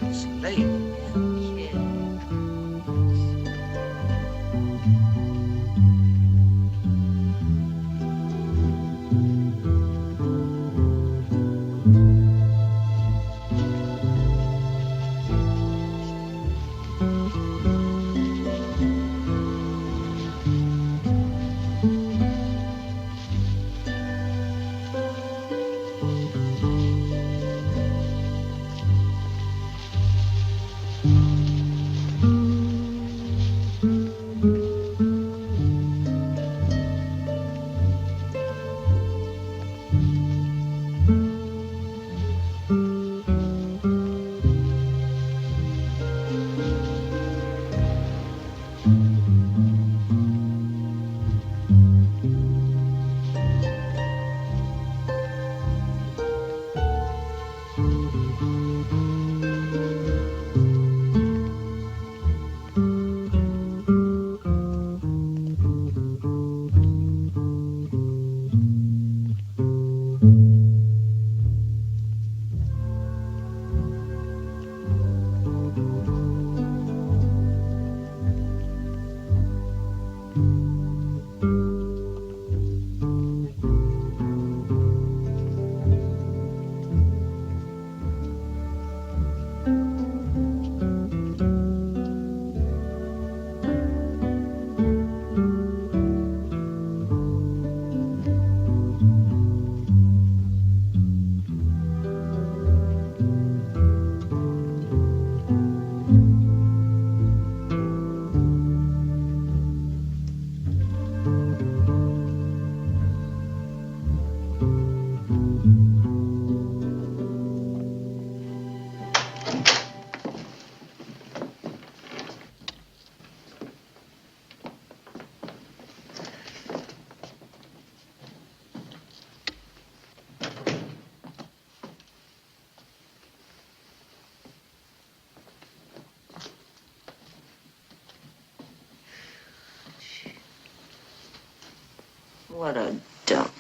It's late. What a dump.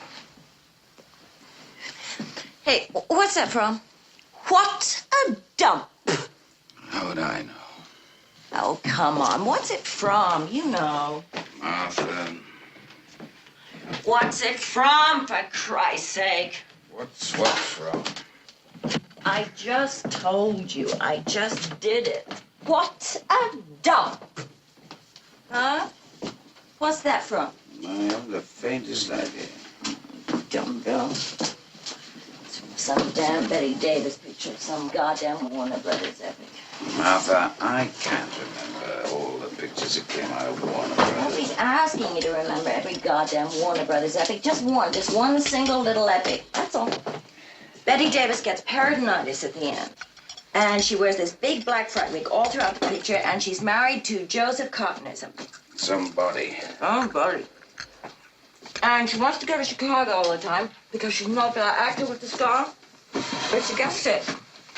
Hey, what's that from? What a dump. How would I know? Oh, come on. What's it from? You know. Martha. What's it from, for Christ's sake? What's what from? I just told you. I just did it. What a dump. Huh? What's that from? I haven't the faintest idea. Dumb girl. It's from some damn Betty Davis picture of some goddamn Warner Brothers epic. Martha, I can't remember all the pictures that came out of Warner Nobody's Brothers. asking you to remember every goddamn Warner Brothers epic. Just one single little epic. That's all. Betty Davis gets peritonitis at the end. And she wears this big black front wig all throughout the picture, and she's married to Joseph Cotton or something. Somebody. Somebody. And she wants to go to Chicago all the time because she's not the actor with the scar. But she gets sick.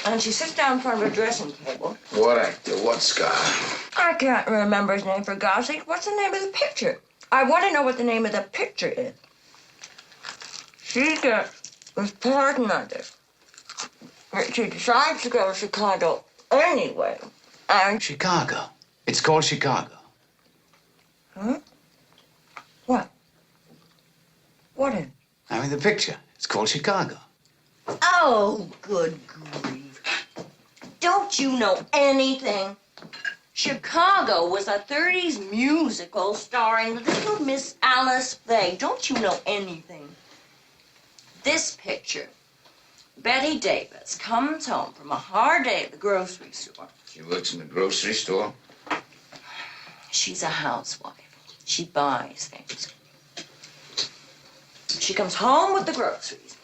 And she sits down in front of her dressing table. What actor? What scar? I can't remember his name, for God's sake. What's the name of the picture? I want to know what the name of the picture is. She gets this peritonitis. She decides to go to Chicago anyway. And Chicago. It's called Chicago. Huh? What? What is? I mean, the picture. It's called Chicago. Oh, good grief. Don't you know anything? Chicago was a 30s musical starring Little Miss Alice Faye. Don't you know anything? This picture, Betty Davis comes home from a hard day at the grocery store. She works in the grocery store. She's a housewife. She buys things. She comes home with the groceries,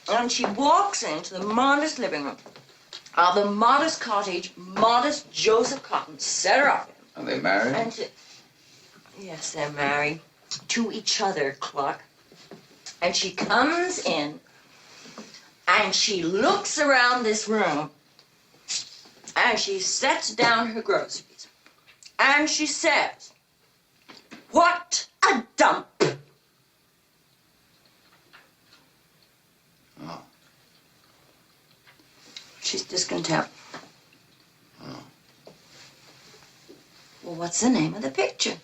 and she walks into the modest living room of the modest cottage, modest Joseph Cotton set her up in. Are they married? And yes, they're married to each other, Clark. And she comes in, and she looks around this room, and she sets down her groceries, and she says, "What a dump!" Oh. She's discontent. Well, what's the name of the picture?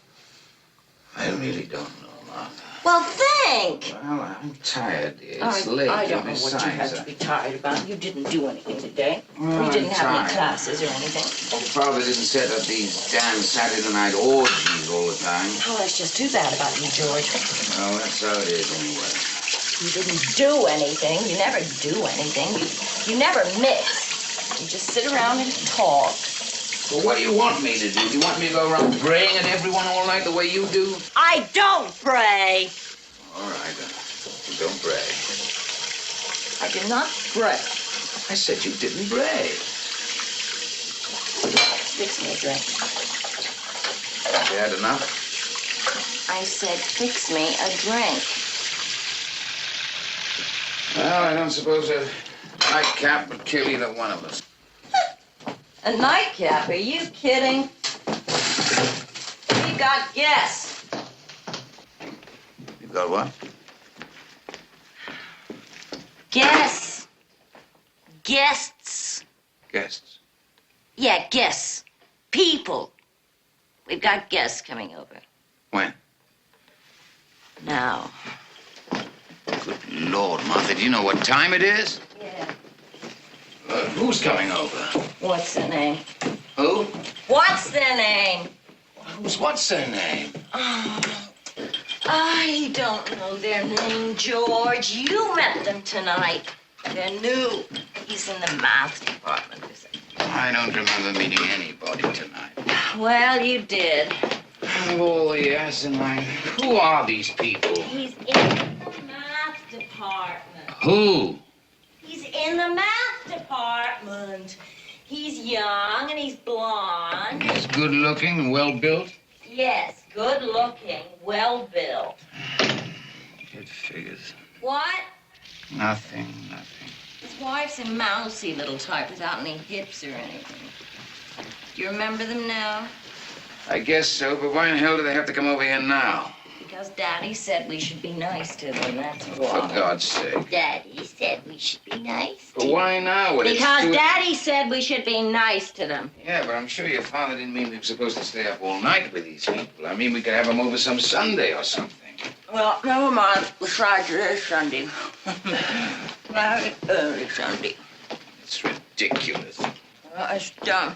I really don't know, Martha. Well, think. Well, I'm tired, dear. It's late. I don't and know what besides, you have to be tired about. You didn't do anything today. Well, You didn't I'm have any tired. classes or anything. Oh, Father didn't set up these damn Saturday night orgies all the time. Oh, that's just too bad about you, George. Well, that's how it is anyway. You didn't do anything. You never do anything. You never mix. You just sit around and talk. Well, what do you want me to do? Do you want me to go around praying at everyone all night the way you do? I don't pray. All right, don't pray. I did not pray. I said you didn't pray. Fix me a drink. Have you had enough? I said fix me a drink. Well, I don't suppose a nightcap would kill either one of us. A nightcap? Are you kidding? We got guests. You got what? Guests. Guests. Guests. Yeah, guests. People. We've got guests coming over. When? Now. Good Lord, Martha, do you know what time it is? Yeah. Who's coming over? What's their name? Who? What's their name? What's their name? Oh, I don't know their name, George. You met them tonight. They're new. He's in the math department, is it? I don't remember meeting anybody tonight. Well, you did. Oh, yes, and who are these people? He's in the math department. Who? He's in the math department. He's young and he's blonde. He's good looking and well built? Yes, good looking, well built. It figures. What? Nothing. His wife's a mousy little type without any hips or anything. Do you remember them now? I guess so, but why in hell do they have to come over here now? Because Daddy said we should be nice to them, that's For why. God's sake. Daddy said we should be nice But why now? What, because Daddy said we should be nice to them. Yeah, but I'm sure your father didn't mean we were supposed to stay up all night with these people. I mean, we could have them over some Sunday or something. Well, never mind. Besides, it is Sunday. Very early Sunday. It's ridiculous. Well, it's done.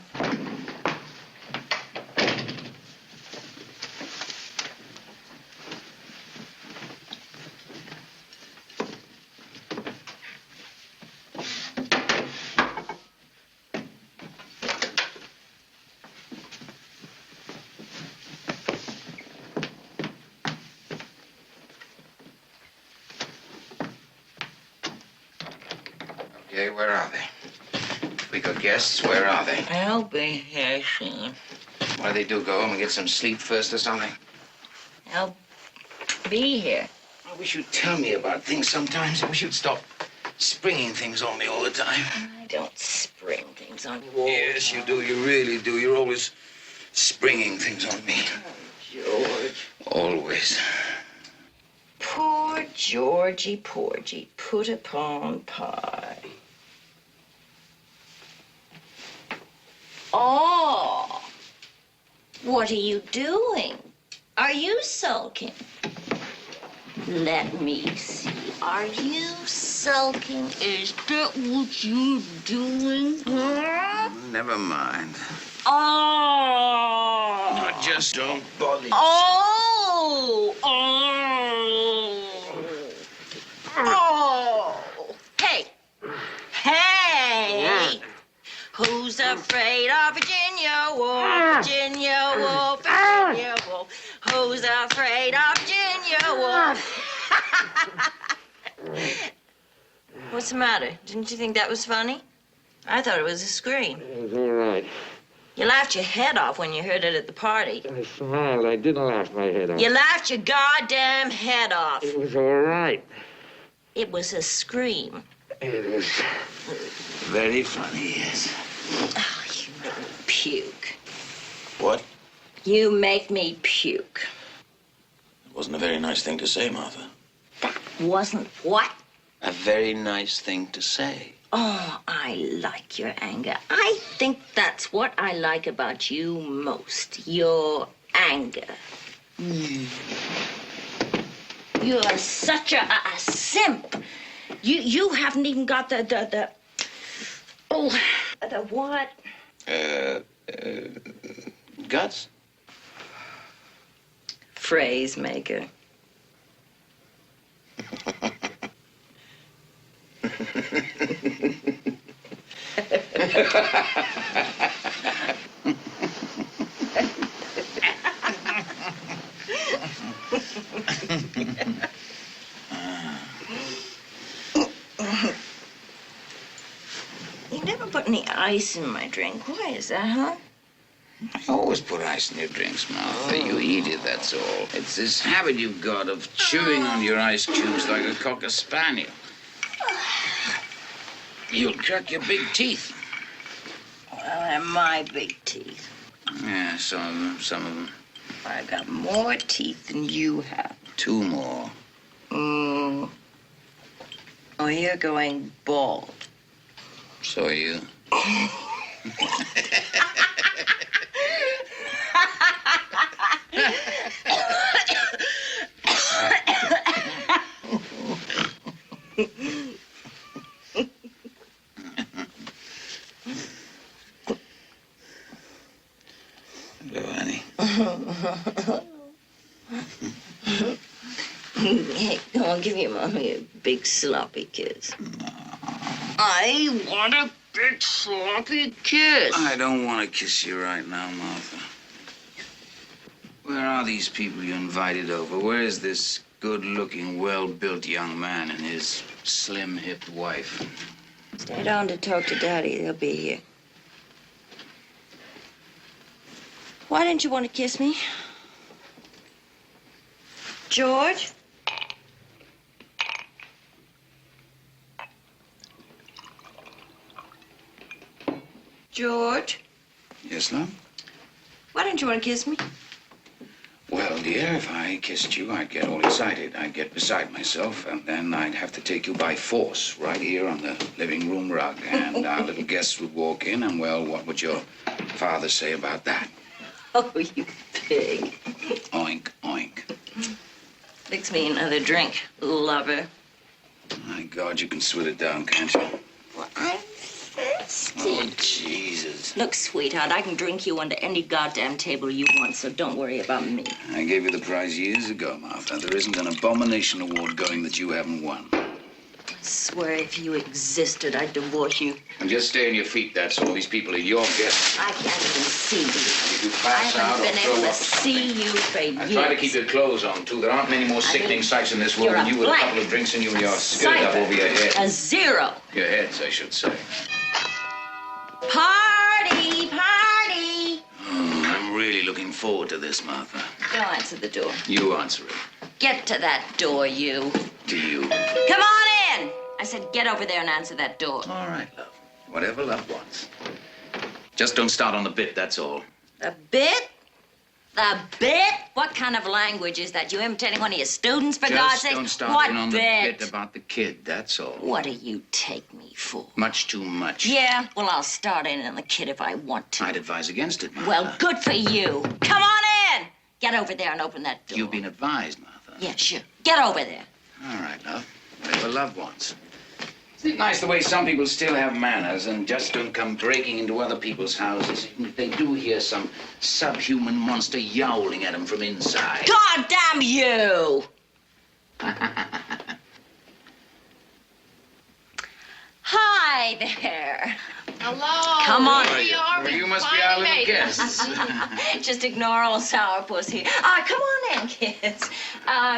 Okay, where are they? We got guests, where are they? I'll be here soon. What do they do, go home and get some sleep first or something? I'll be here. I wish you'd tell me about things sometimes. I wish you'd stop springing things on me all the time. I don't spring things on you all. Yes, you do. You really do. You're always springing things on me. George. Always. Poor Georgie, Porgy, put upon pie. Oh, what are you doing? Are you sulking? Let me see. Are you sulking? Is that what you're doing? Huh? Never mind. Oh. I just don't bother you. Oh. Oh. Oh. Hey. Hey. Who's afraid of Virginia Woolf? Virginia Woolf, Virginia Woolf. Who's afraid of Virginia Woolf? What's the matter? Didn't you think that was funny? I thought it was a scream. It was all right. You laughed your head off when you heard it at the party. I smiled. I didn't laugh my head off. You laughed your goddamn head off. It was all right. It was a scream. It was Very funny, yes. Oh, you make me puke. What? You make me puke. It wasn't a very nice thing to say, Martha. That wasn't what? A very nice thing to say. Oh, I like your anger. I think that's what I like about you most, your anger. You're such a simp. You haven't even got the what? Guts? Phrase maker. You never put any ice in my drink. Why is that, huh? I always put ice in your drinks, Martha. You eat it, that's all. It's this habit you've got of chewing on your ice cubes like a cocker spaniel. You'll crack your big teeth. Well, they're my big teeth. Yeah, some of them. I got more teeth than you have. 2 more. Oh, you're going bald. So are you. Hello, honey. Hey, come on, give your mommy a big sloppy kiss. I want a big sloppy kiss. I don't want to kiss you right now, Martha. Where are these people you invited over? Where is this good-looking, well-built young man and his slim-hipped wife? Stay down to talk to Daddy. They'll be here. Why didn't you want to kiss me? George? George? Yes, love? Why didn't you want to kiss me? Well, dear, if I kissed you, I'd get all excited. I'd get beside myself, and then I'd have to take you by force right here on the living room rug. And our little guests would walk in, and, well, what would your father say about that? Oh, you pig. Oink, oink. Fix me another drink, lover. My God, you can sweat it down, can't you? Well, I'm thirsty. Oh, Jesus. Look, sweetheart, I can drink you under any goddamn table you want, so don't worry about me. I gave you the prize years ago, Martha. There isn't an abomination award going that you haven't won. I swear if you existed, I'd divorce you. And just stay on your feet, that's all. These people are your guests. I can't even see you. If you I pass out haven't or been throw able to up or see something. you for years. And try to keep your clothes on, too. There aren't many more sickening sights in this world You're than you with a blank. couple of drinks and you and your skirt up over your head. A zero. Your heads, I should say. Party, party. I'm really looking forward to this, Martha. Go answer the door. You answer it. Get to that door, you. To you. Come on in. I said get over there and answer that door. All right, love. Whatever love wants. Just don't start on the bit, that's all. The bit? The bit? What kind of language is that? You imitating one of your students, for God's sake? Just don't start What in on bit? the bit about the kid, that's all. What do you take me for? Much too much. Yeah, well, I'll start in on the kid if I want to. I'd advise against it, Martha. Well, good for you. Come on in. Get over there and open that door. You've been advised, Martha. Yeah, sure. Get over there. All right, love. Whatever love wants. Isn't it nice the way some people still have manners and just don't come breaking into other people's houses, even if they do hear some subhuman monster yowling at them from inside? God damn you! Hi there. Hello. Come on. Here we are. Well, We you must be finally our little made it. guests. Just ignore old sourpuss here. Come on in, kids.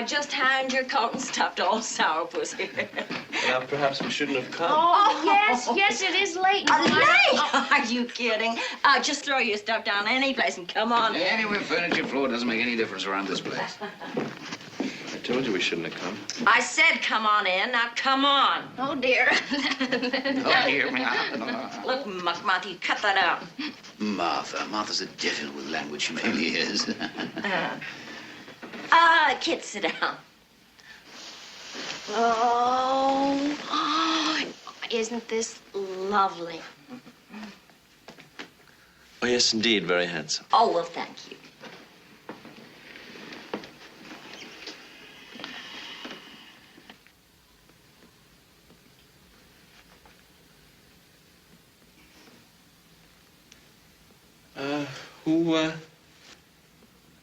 Just hand your coat and stuff to old sourpuss here. Well, perhaps we shouldn't have come. Oh, yes, it is late. Late? Are you kidding? Just throw your stuff down any place and come on in. Anyway, furniture floor doesn't make any difference around this place. I told you we shouldn't have come. I said come on in. Now come on. Oh, dear. Oh, dear me. Look, Muckmouth, you cut that out. Martha's a devil with language, she really is. Kids, sit down. Oh, Isn't this lovely? Oh, yes, indeed. Very handsome. Oh, well, thank you.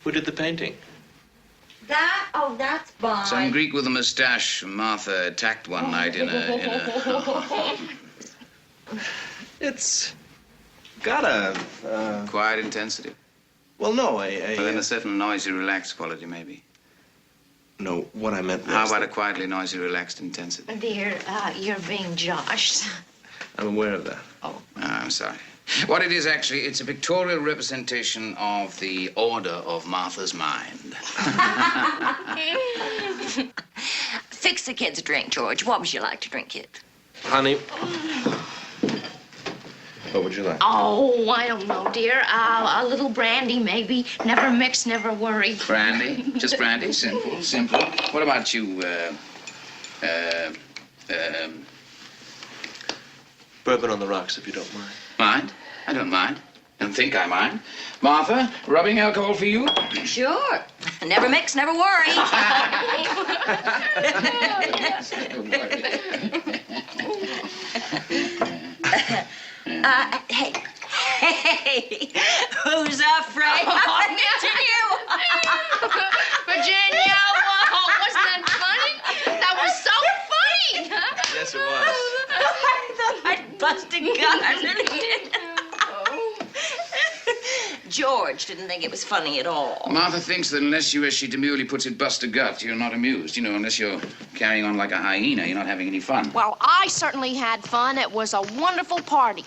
Who did the painting? That's by... Some Greek with a mustache Martha attacked one night in a... It's got a, Quiet intensity. well, no, But then a certain noisy, relaxed quality, maybe. no, what I meant was... How about a quietly noisy, relaxed intensity? Dear, you're being joshed. I'm aware of that. Oh, I'm sorry. What it is, actually, it's a pictorial representation of the order of Martha's mind. Fix the kids a drink, George. What would you like to drink, kid? Honey. What would you like? Oh, I don't know, dear. A little brandy, maybe. Never mix, never worry. Brandy? Just brandy? Simple, simple. What about you, Bourbon on the rocks, if you don't mind. Mind? I don't mind. Don't think I mind. Martha, rubbing alcohol for you? Sure. Never mix, never worry. Hey. Hey. Who's afraid? To you. Virginia, whoa, wasn't that funny? That was so funny. Yes, it was. I thought I'd bust a gun, really did. George didn't think it was funny at all. Martha thinks that unless you, as she demurely puts it, bust a gut, you're not amused. You know, unless you're carrying on like a hyena, you're not having any fun. Well, I certainly had fun. It was a wonderful party.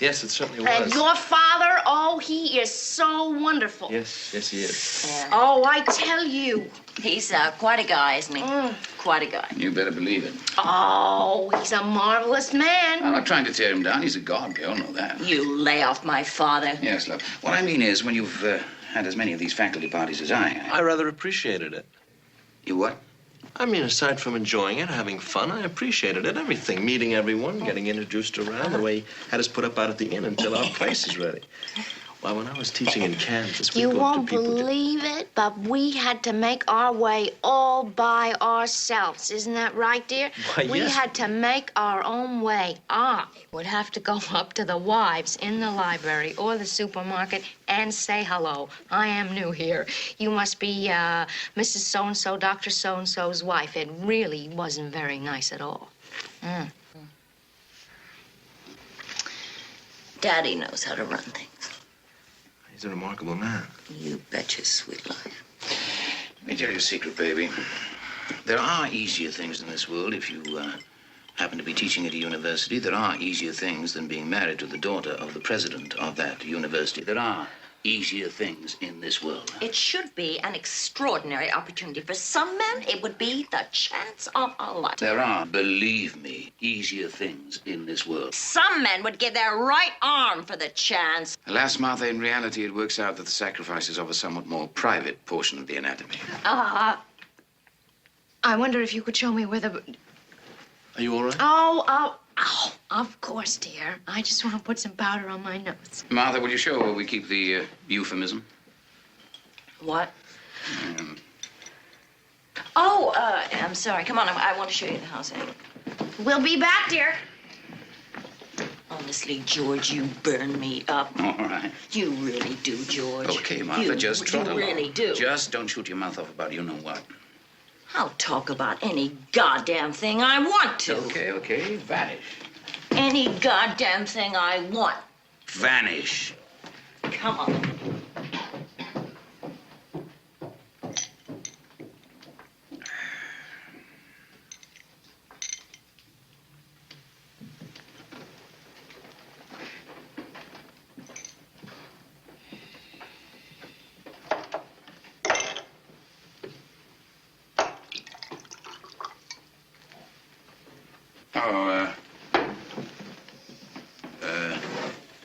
Yes, it certainly And was. your father, oh, he is so wonderful. Yes, yes, he is. Yeah. Oh, I tell you. He's quite a guy, isn't he? Quite a guy. You better believe it. Oh, he's a marvelous man. I'm not trying to tear him down. He's a god. We all know that. You lay off my father. Yes, love. What I mean is, when you've had as many of these faculty parties as I rather appreciated it. You what? I mean, aside from enjoying it, having fun, I appreciated it. Everything. Meeting everyone, getting introduced around, the way he had us put up out at the inn until our place is ready. Why, when I was teaching in Kansas, we'd You go up won't to people... believe it, but we had to make our way all by ourselves. Isn't that right, dear? Why, We yes. had to make our own way. I would have to go up to the wives in the library or the supermarket and say hello. I am new here. You must be Mrs. So-and-so, Dr. So-and-so's wife. It really wasn't very nice at all. Daddy knows how to run things. He's a remarkable man. You bet your sweet life. Let me tell you a secret, baby. There are easier things in this world if you happen to be teaching at a university. There are easier things than being married to the daughter of the president of that university. There are easier things in this world. It should be an extraordinary opportunity. For some men, it would be the chance of a lifetime. There are, believe me, easier things in this world. Some men would give their right arm for the chance. Alas, Martha, in reality, it works out that the sacrifice is of a somewhat more private portion of the anatomy. I wonder if you could show me where the... Are you all right? Oh, of course, dear. I just want to put some powder on my nose. Martha, will you show where we keep the euphemism? What? Um, I'm sorry. Come on, I want to show you the house. We'll be back, dear. Honestly, George, you burn me up. all right. You really do, George. Okay, Martha, you, just trot along. You really do. Just don't shoot your mouth off about you-know-what. I'll talk about any goddamn thing I want to. Okay, vanish. Any goddamn thing I want. Vanish. Come on.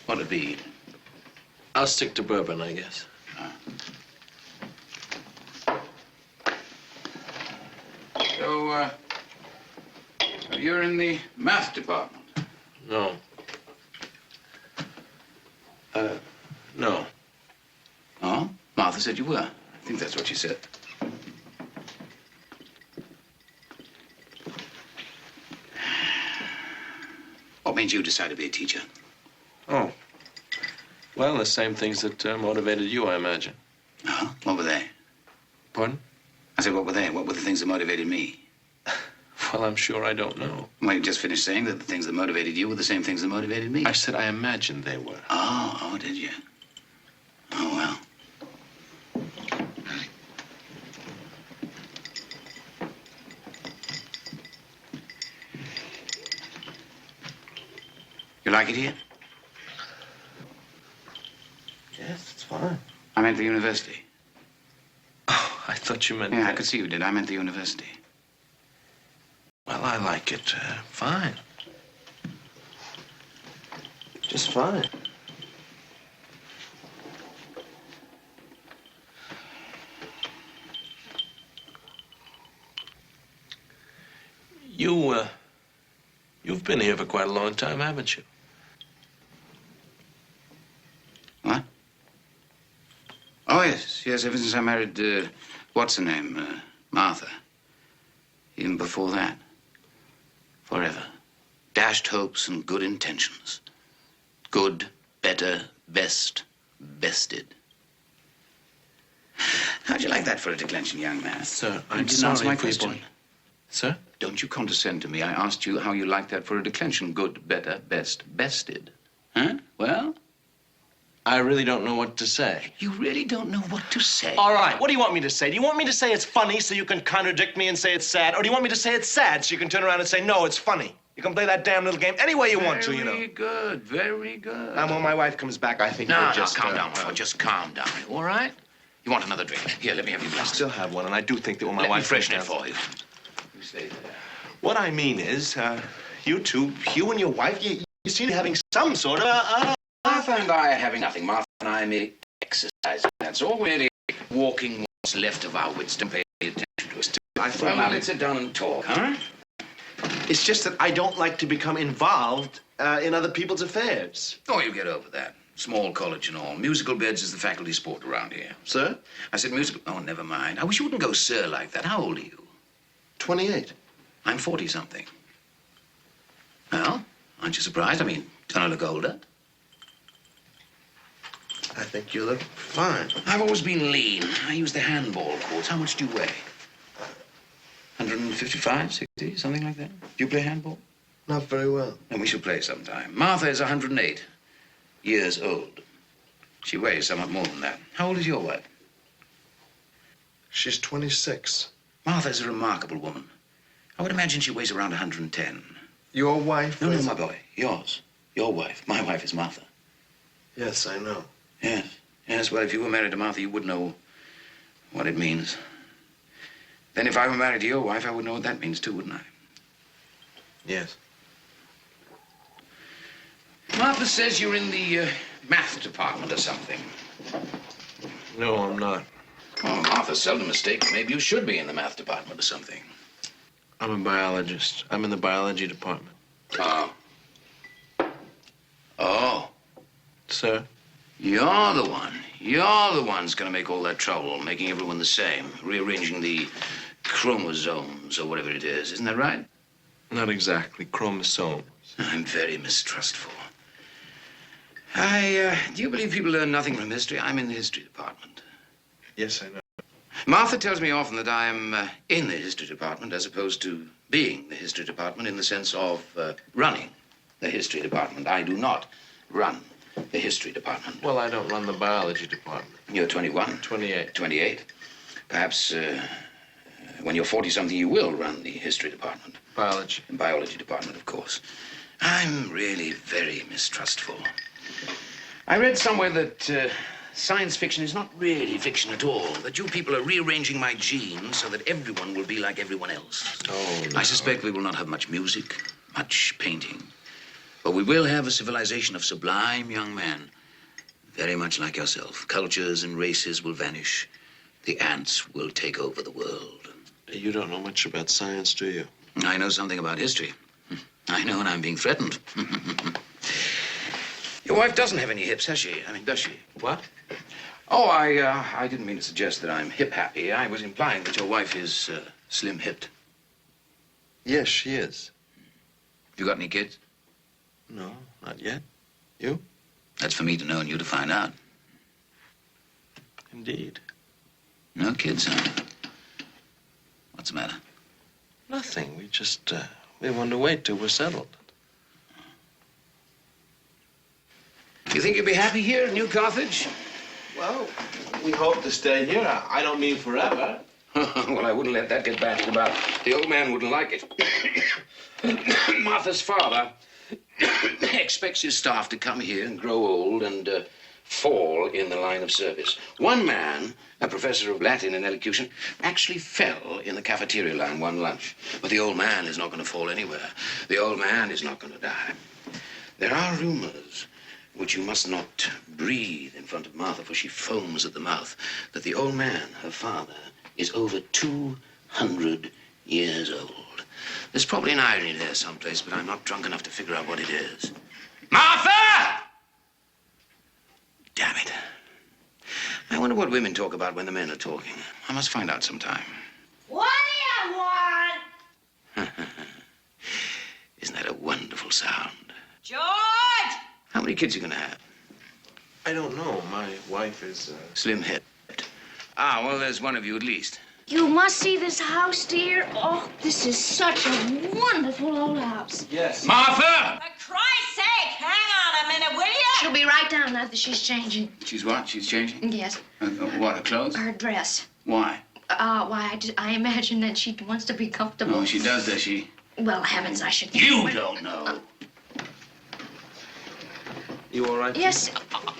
What'll it be? I'll stick to bourbon, I guess. So, you're in the math department. No. No. Oh? Martha said you were. I think that's what she said. What made you decide to be a teacher? Oh. Well, the same things that motivated you, I imagine. Oh? What were they? Pardon? I said, what were they? What were the things that motivated me? Well, I'm sure I don't know. Well, you just finished saying that the things that motivated you were the same things that motivated me. I said I imagined they were. Oh, did you? Oh, well. You like it here? Yes, it's fine. I meant the university. Oh, I thought you meant... Yeah, I could see you did. I meant the university. Well, I like it fine. Just fine. You've been here for quite a long time, haven't you? What? Oh, yes. Yes, ever since I married, what's her name? Martha. Even before that. Forever. Dashed hopes and good intentions. Good, better, best, bested. How'd you like that for a declension, young man? Sir, You I'm didn't answer sorry, my people. question. Sir? Don't you condescend to me. I asked you how you liked that for a declension. Good, better, best, bested. Huh? Well? I really don't know what to say. You really don't know what to say. All right, what do you want me to say? Do you want me to say it's funny so you can contradict me and say it's sad? Or do you want me to say it's sad so you can turn around and say, no, it's funny? You can play that damn little game any way you want to, you know. Very good, very good. And when my wife comes back, I think No, we'll just... calm down, Ford. Just calm down, all right? You want another drink? Here, let me have your I glass. still have one, and I do think that when my Let me wife freshen it comes down- for you. You stay there. What I mean is, you two, you and your wife, you seem to be having some sort of Martha and I are having nothing. Martha and I are merely exercising. That's all. We're merely walking what's left of our wits. Don't pay attention to us. I thought Well, now we- let's sit down and talk, huh? It's just that I don't like to become involved in other people's affairs. Oh, you get over that. Small college and all. Musical beds is the faculty sport around here. Sir? I said musical... Oh, never mind. I wish you wouldn't go sir like that. How old are you? 28. I'm 40-something. Well, aren't you surprised? I mean, don't I look older? I think you look fine. I've always been lean. I use the handball courts. How much do you weigh? 155, 60, something like that? Do you play handball? Not very well. Then we shall play sometime. Martha is 108 years old. She weighs somewhat more than that. How old is your wife? She's 26. Martha's a remarkable woman. I would imagine she weighs around 110. Your wife? No, is- my boy. Yours. Your wife. My wife is Martha. Yes, I know. Yes. Yes, well, if you were married to Martha, you would know what it means. Then if I were married to your wife, I would know what that means, too, wouldn't I? Yes. Martha says you're in the math department or something. No, I'm not. Oh, Martha's seldom mistaken. Maybe you should be in the math department or something. I'm a biologist. I'm in the biology department. Oh. Oh. Sir? You're the one. You're the one's gonna make all that trouble, making everyone the same, rearranging the chromosomes or whatever it is. Isn't that right? Not exactly. Chromosome. I'm very mistrustful. Do you believe people learn nothing from history? I'm in the history department. Yes, I know. Martha tells me often that I am in the history department as opposed to being the history department in the sense of running the history department. I do not run the history department. Well, I don't run the biology department. You're 21. 28. 28. Perhaps when you're 40-something, you will run the history department. Biology. And biology department, of course. I'm really very mistrustful. I read somewhere that science fiction is not really fiction at all. That you people are rearranging my genes so that everyone will be like everyone else. Oh, no. I suspect we will not have much music, much painting. But we will have a civilization of sublime young men. Very much like yourself. Cultures and races will vanish. The ants will take over the world. You don't know much about science, do you? I know something about history. I know, and I'm being threatened. Your wife doesn't have any hips, has she? I mean, does she? What? Oh, I didn't mean to suggest that I'm hip-happy. I was implying that your wife is slim-hipped. Yes, she is. You got any kids? No, not yet. You? That's for me to know and you to find out. Indeed. No kids, huh? What's the matter? Nothing. We want to wait till we're settled. You think you'll be happy here in New Carthage? Well, we hope to stay here. I don't mean forever. Well, I wouldn't let that get bandied about. The old man wouldn't like it. Martha's father expects his staff to come here and grow old and fall in the line of service. One man, a professor of Latin and elocution, actually fell in the cafeteria line one lunch. But the old man is not going to fall anywhere. The old man is not going to die. There are rumors, which you must not breathe in front of Martha, for she foams at the mouth, that the old man, her father, is over 200 years old. There's probably an irony there someplace, but I'm not drunk enough to figure out what it is. Martha! Damn it. I wonder what women talk about when the men are talking. I must find out sometime. What do you want? Isn't that a wonderful sound? George! How many kids are you going to have? I don't know. My wife is, Slim-hipped. Ah, well, there's one of you at least. You must see this house, dear. Oh, this is such a wonderful old house. Yes. Martha! For Christ's sake, hang on a minute, will you? She'll be right down now that she's changing. She's what? She's changing? Yes, What, her clothes? her dress. Why? I imagine that she wants to be comfortable. Oh, she does she? Well, heavens, I should... You don't know. You all right? Yes,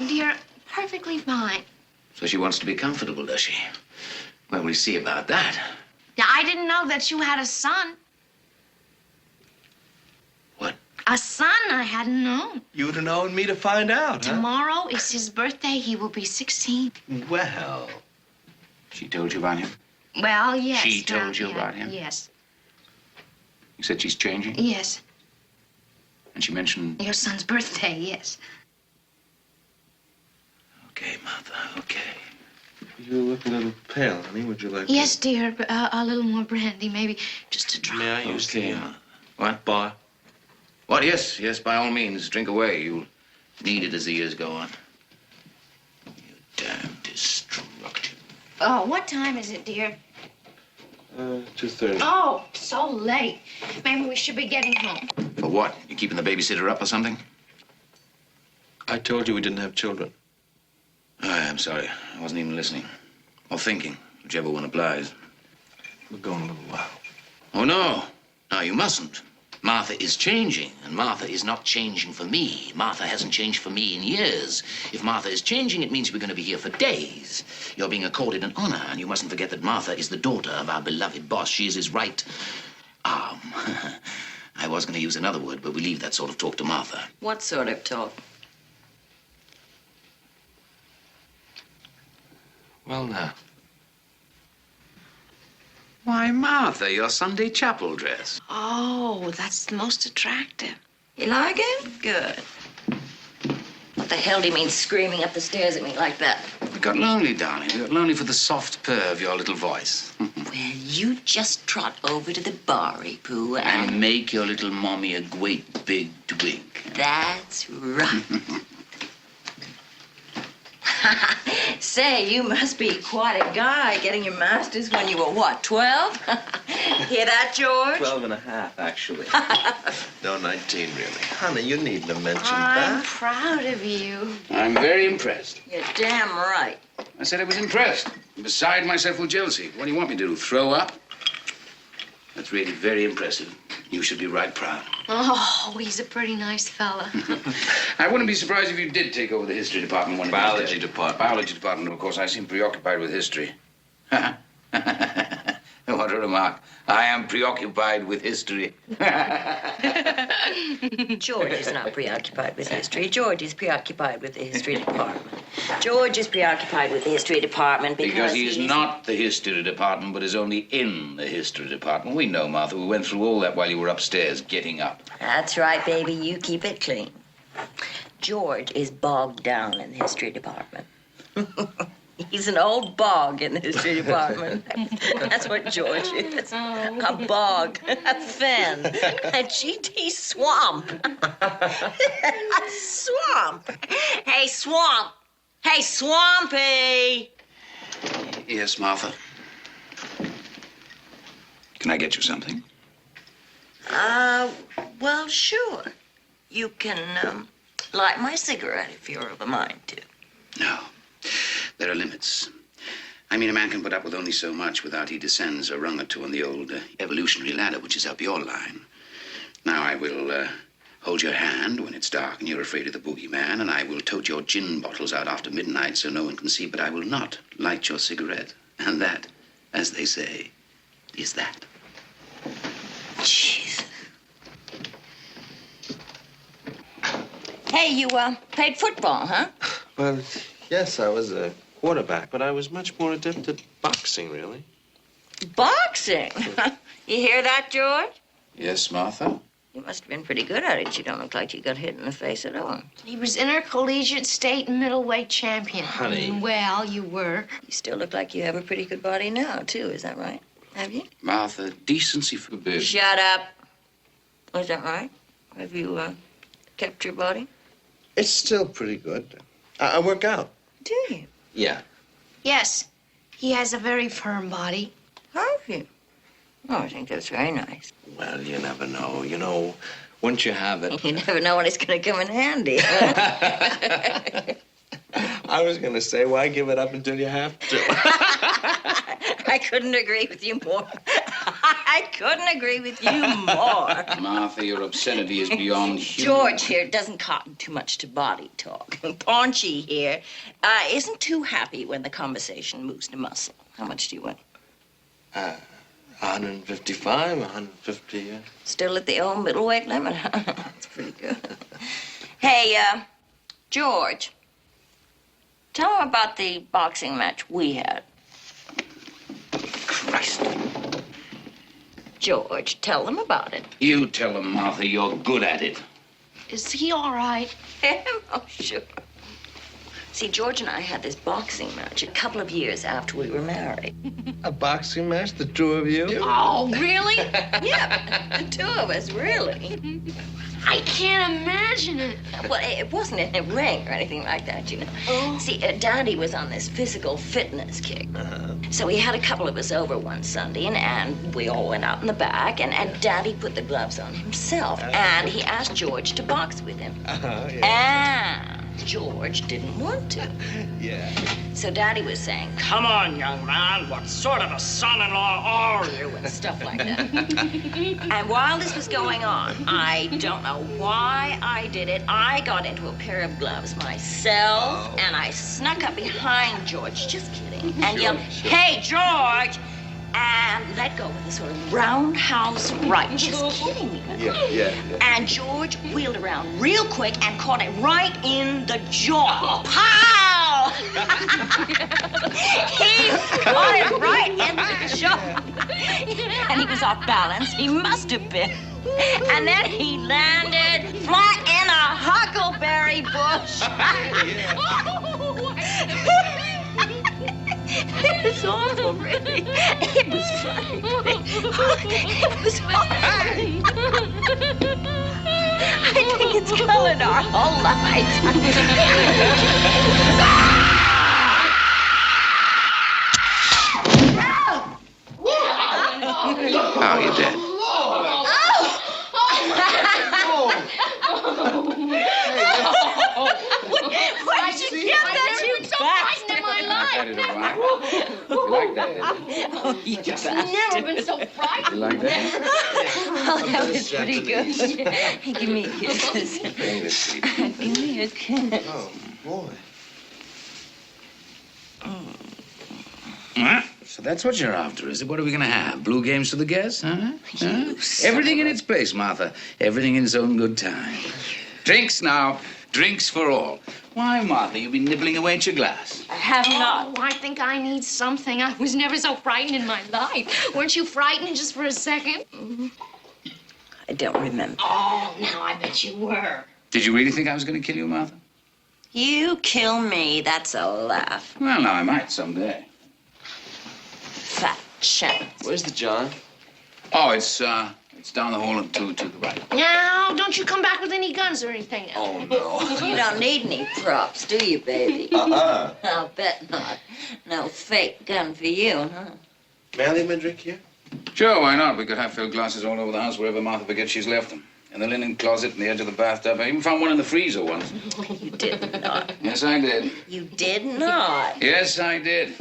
dear, perfectly fine. So she wants to be comfortable, does she? Well, we'll see about that. Now, I didn't know that you had a son. What? A son? I hadn't known. You'd have known me to find out, huh? Tomorrow is his birthday. He will be 16. Well, She told you about him? Well, yes. She told well, you yeah, about him? Yes. You said she's changing? Yes. And she mentioned... Your son's birthday, yes. Okay, Martha, okay. you look a little pale, honey. Would you like Yes, dear, but, a little more brandy, maybe just a drop. May I use Okay, the Martha. What? bar? What? Yes, by all means. Drink away. You'll need it as the years go on. You damn destructive. Oh, what time is it, dear? 2:30. Oh, so late. Maybe we should be getting home. For what? You keeping the babysitter up or something? I told you we didn't have children. Oh, I'm sorry. I wasn't even listening. Or thinking, whichever one applies. We're going a little while. Oh, no. No, you mustn't. Martha is changing, and Martha is not changing for me. Martha hasn't changed for me in years. If Martha is changing, it means we're going to be here for days. You're being accorded an honor, and you mustn't forget that Martha is the daughter of our beloved boss. She is his right arm. I was going to use another word, but we leave that sort of talk to Martha. What sort of talk? Well, now. Why, Martha, your Sunday chapel dress. Oh, that's the most attractive. You like it? Good. What the hell do you mean screaming up the stairs at me like that? We got lonely, darling. We got lonely for the soft purr of your little voice. Well, you just trot over to the bar, Pooh, and... And make your little mommy a great big twig. That's right. Say, you must be quite a guy getting your master's when you were, what, 12? Hear that, George? 12 and a half, actually. No, 19, really. Honey, you needn't have mentioned I'm that. proud of you. I'm very impressed. You're damn right. I said I was impressed. I'm beside myself with jealousy. What do you want me to do, throw up? That's really very impressive. You should be right proud. Oh, he's a pretty nice fella. I wouldn't be surprised if you did take over the history department one of these days. Biology department. Biology department, of course. I seem preoccupied with history. What a remark. I am preoccupied with history. George is not preoccupied with history. George is preoccupied with the history department. George is preoccupied with the history department Because he is not the history department, but is only in the history department. We know, Martha. We went through all that while you were upstairs getting up. That's right, baby. You keep it clean. George is bogged down in the history department. He's an old bog in the history department. That's what George is. A bog, a fen, a GT swamp. A swamp. Hey, swamp. Hey, Swampy. Yes, Martha. Can I get you something? Well, sure. You can, light my cigarette if you're of a mind to. No. There are limits. I mean, a man can put up with only so much without he descends a rung or two on the old evolutionary ladder, which is up your line. Now, I will hold your hand when it's dark and you're afraid of the boogeyman, and I will tote your gin bottles out after midnight so no one can see, but I will not light your cigarette. And that, as they say, is that. Jesus. Hey, you, played football, huh? Well, yes, I was a quarterback, but I was much more adept at boxing, really. Boxing? You hear that, George? Yes, Martha? You must have been pretty good at it. You don't look like you got hit in the face at all. He was intercollegiate state and middleweight champion. Honey. Well, you were. You still look like you have a pretty good body now, too. Is that right? Have you? Martha, decency forbid. Shut up. Was that right? Have you, kept your body? It's still pretty good. I work out. Do you? Yeah. Yes, he has a very firm body. Have you? Oh, I think that's very nice. Well, you never know. You know, once you have it... You never know when it's going to come in handy. I was going to say, why give it up until you have to? I couldn't agree with you more. I couldn't agree with you more. Martha, your obscenity is beyond human. George here doesn't cotton too much to body talk. Paunchy here isn't too happy when the conversation moves to muscle. How much do you weigh? 155, 150, Still at the old middleweight limit, huh? That's pretty good. Hey, George, tell him about the boxing match we had. Christ. George, tell them about it. You tell him, Martha, you're good at it. Is he all right? Oh, sure. See, George and I had this boxing match a couple of years after we were married. A boxing match, the two of you? Oh, really? Yeah, the two of us, really. I can't imagine it. Well, it wasn't in a ring or anything like that, you know. Oh. See, Daddy was on this physical fitness kick. So he had a couple of us over one Sunday, and we all went out in the back, and Daddy put the gloves on himself, and he asked George to box with him. And George didn't want to. Yeah. So Daddy was saying, "Come on, young man, what sort of a son-in-law are you?" and stuff like that. And while this was going on, I don't know why I did it. I got into a pair of gloves myself, and I snuck up behind George, just kidding, and yelled, "Hey, George!" and let go with a sort of roundhouse right. Just kidding, you know. Yeah. And George wheeled around real quick and caught it right in the jaw. Pow! He caught it right in the jaw. And he was off balance. He must have been. And then he landed flat in a huckleberry bush. It was awful, really. It was funny. It was funny. I think it's colored our whole lives. Oh, you're dead. Where'd you get that, you bastard? In my life. That is a rock. You like that? Oh, you bastard. Never been so frightened. You like that? Oh, that was pretty good. Give me a kiss. Bring this to you. Give me a kiss. Oh, boy. So that's what you're after, is it? What are we going to have? Blue games for the guests, huh? Everything in its place, Martha. Everything in its own good time. Drinks now. Drinks for all. Why, Martha, you've been nibbling away at your glass. I have not. Oh, I think I need something. I was never so frightened in my life. Weren't you frightened just for a second? I don't remember. Oh, now I bet you were. Did you really think I was going to kill you, Martha? You kill me, that's a laugh. Well, now, I might someday. Fat chap. Where's the John? Oh, it's down the hall and to the right. Now, don't you come back with any guns or anything. Oh, no. You don't need any props, do you, baby? Uh-uh. I'll bet not. No fake gun for you, huh? May I leave my drink here? Sure, why not? We could have filled glasses all over the house wherever Martha forgets she's left them. In the linen closet, in the edge of the bathtub. I even found one in the freezer once. You did not. Yes, I did. You did not. Yes, I did.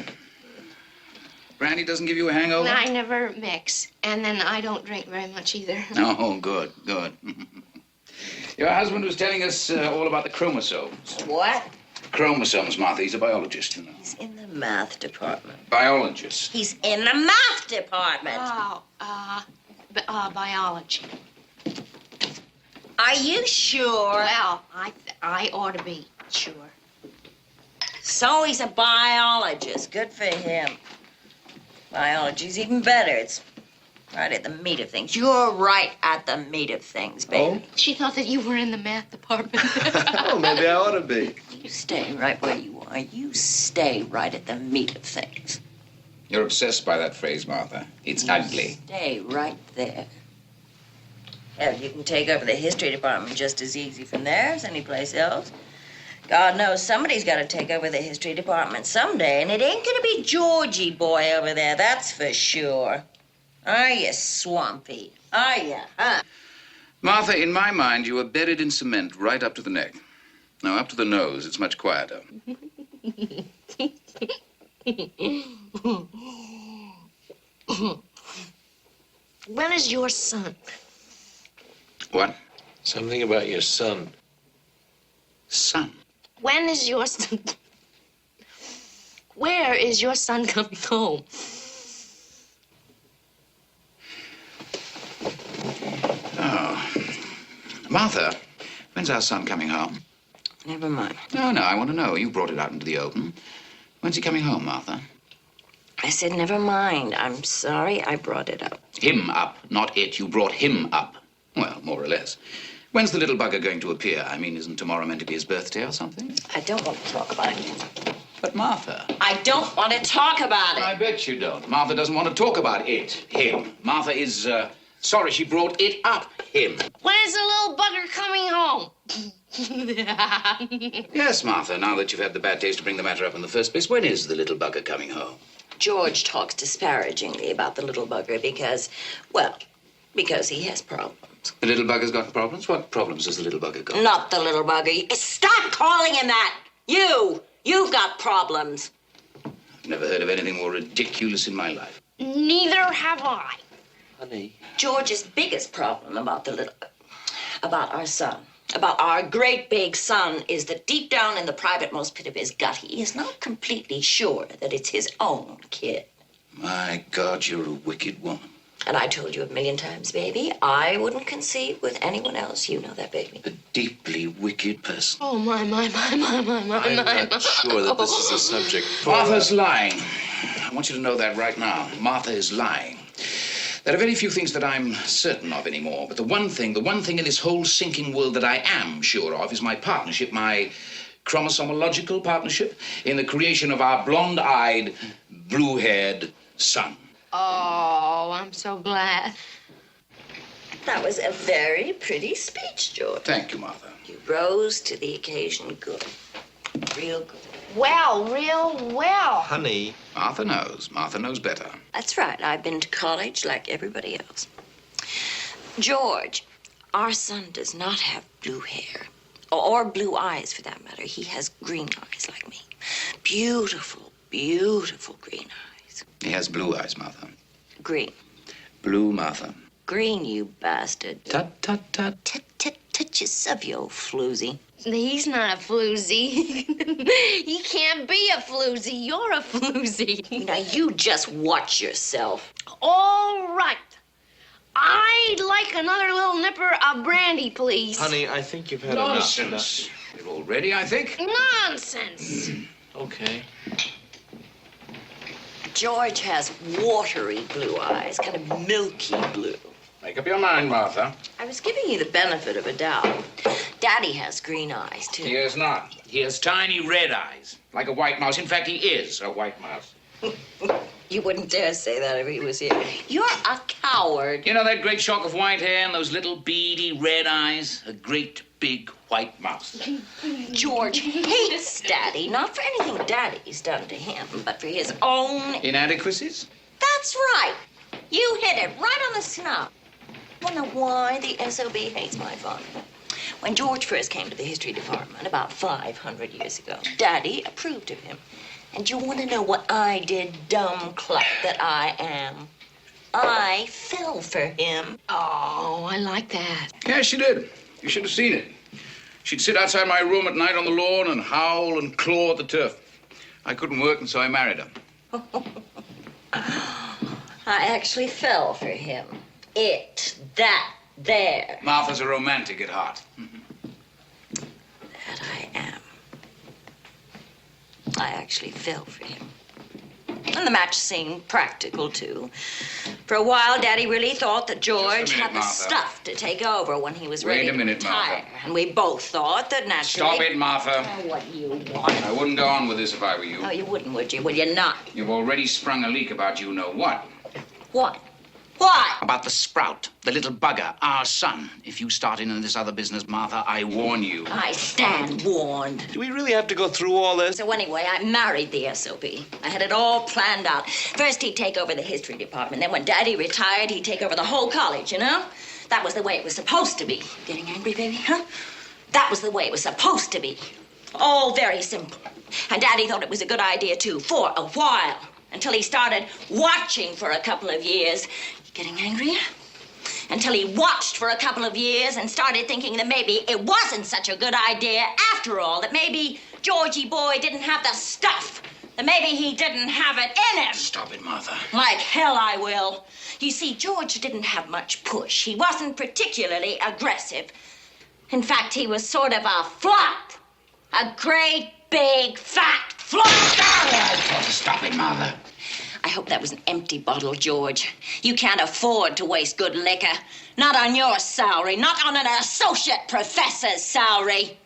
Brandy doesn't give you a hangover? I never mix. And then I don't drink very much either. Oh, good, good. Your husband was telling us all about the chromosomes. What? Chromosomes, Martha. He's a biologist, you know. He's in the math department. Biologist. He's in the math department. Oh, biology. Are you sure? Well, I ought to be sure. So he's a biologist. Good for him. Biology's even better. It's right at the meat of things. You're right at the meat of things, baby. She thought that you were in the math department. Oh, maybe I ought to be. You stay right where you are. You stay right at the meat of things. You're obsessed by that phrase, Martha. It's ugly. Stay right there. Hell, you can take over the history department just as easy from there as any place else. God knows somebody's got to take over the history department someday, and it ain't gonna be Georgie boy over there, that's for sure. Are you, Swampy? Are you, huh? Martha, in my mind, you are buried in cement right up to the neck. Now, up to the nose, it's much quieter. When is your son? What? Something about your son. Son. When is your son? Where is your son coming home? Oh. Martha, when's our son coming home? Never mind. No, I want to know. You brought it out into the open. When's he coming home, Martha? I said never mind. I'm sorry I brought it up. Him up, not it. You brought him up. Well, more or less. When's the little bugger going to appear? I mean, isn't tomorrow meant to be his birthday or something? I don't want to talk about it. But Martha. I don't want to talk about I it. bet you don't. Martha doesn't want to talk about it, him. Martha is, sorry she brought it up, him. When is the little bugger coming home? Yes, Martha, now that you've had the bad taste to bring the matter up in the first place, when is the little bugger coming home? George talks disparagingly about the little bugger because he has problems. The little bugger's got problems? What problems has the little bugger got? Not the little bugger. Stop calling him that! You've got problems. I've never heard of anything more ridiculous in my life. Neither have I. Honey. George's biggest problem about our son, about our great big son, is that deep down in the private most pit of his gut, he is not completely sure that it's his own kid. My God, you're a wicked woman. And I told you 1,000,000 times, baby, I wouldn't concede with anyone else. You know that, baby. A deeply wicked person. Oh, my. I'm not sure that this is a subject for... Martha's lying. I want you to know that right now. Martha is lying. There are very few things that I'm certain of anymore, but the one thing in this whole sinking world that I am sure of is my partnership, my chromosomological partnership in the creation of our blonde-eyed, blue-haired son. Oh, I'm so glad. That was a very pretty speech, George. Thank you, Martha. You rose to the occasion good. Real good. Well, real well. Honey. Martha knows. Martha knows better. That's right. I've been to college like everybody else. George, our son does not have blue hair. Or blue eyes, for that matter. He has green eyes like me. Beautiful, beautiful green eyes. He has blue eyes, Martha. Green. Blue, Martha. Green, you bastard. Tut, tut, tut. Tut, touches of your floozy. He's not a floozy. He can't be a floozy. You're a floozy. Now, you just watch yourself. All right. I'd like another little nipper of brandy, please. Honey, I think you've had Nonsense. You're all ready, I think? Nonsense. Okay. George has watery blue eyes, kind of milky blue. Make up your mind, Martha. I was giving you the benefit of a doubt. Daddy has green eyes, too. He is not. He has tiny red eyes, like a white mouse. In fact, he is a white mouse. You wouldn't dare say that if he was here. You're a coward. You know that great shock of white hair and those little beady red eyes? A great big white mouse. George hates Daddy, not for anything Daddy's done to him, but for his own... Inadequacies? That's right. You hit it right on the snub. Wonder why the SOB hates my father. When George first came to the history department about 500 years ago, Daddy approved of him. And you want to know what I did, dumb cluck that I am? I fell for him. Oh, I like that. Yeah, she did. You should have seen it. She'd sit outside my room at night on the lawn and howl and claw at the turf. I couldn't work, and so I married her. I actually fell for him. That there. Martha's a romantic at heart. That I am. I actually fell for him. And the match seemed practical, too. For a while, Daddy really thought that George had the Martha. stuff to take over when he was ready Wait a minute, to retire. Martha. And we both thought that naturally... Stop it, Martha. Oh, what do you want? I wouldn't go on with this if I were you. Oh, you wouldn't, would you? Will you not? You've already sprung a leak about you know what. What? What? About the sprout, the little bugger, our son. If you start in this other business, Martha, I warn you. I stand warned. Do we really have to go through all this? So anyway, I married the SOB. I had it all planned out. First, he'd take over the history department. Then when Daddy retired, he'd take over the whole college, you know? That was the way it was supposed to be. Getting angry, baby, huh? That was the way it was supposed to be. All very simple. And Daddy thought it was a good idea, too, for a while. Until he started watching for a couple of years. Getting angry? Until he watched for a couple of years and started thinking that maybe it wasn't such a good idea after all. That maybe Georgie boy didn't have the stuff. That maybe he didn't have it in him. Stop it, Martha. Like hell I will. You see, George didn't have much push. He wasn't particularly aggressive. In fact, he was sort of a flop. A great, big, fat flop. Stop it, Martha. I hope that was an empty bottle, George. You can't afford to waste good liquor. Not on your salary, not on an associate professor's salary.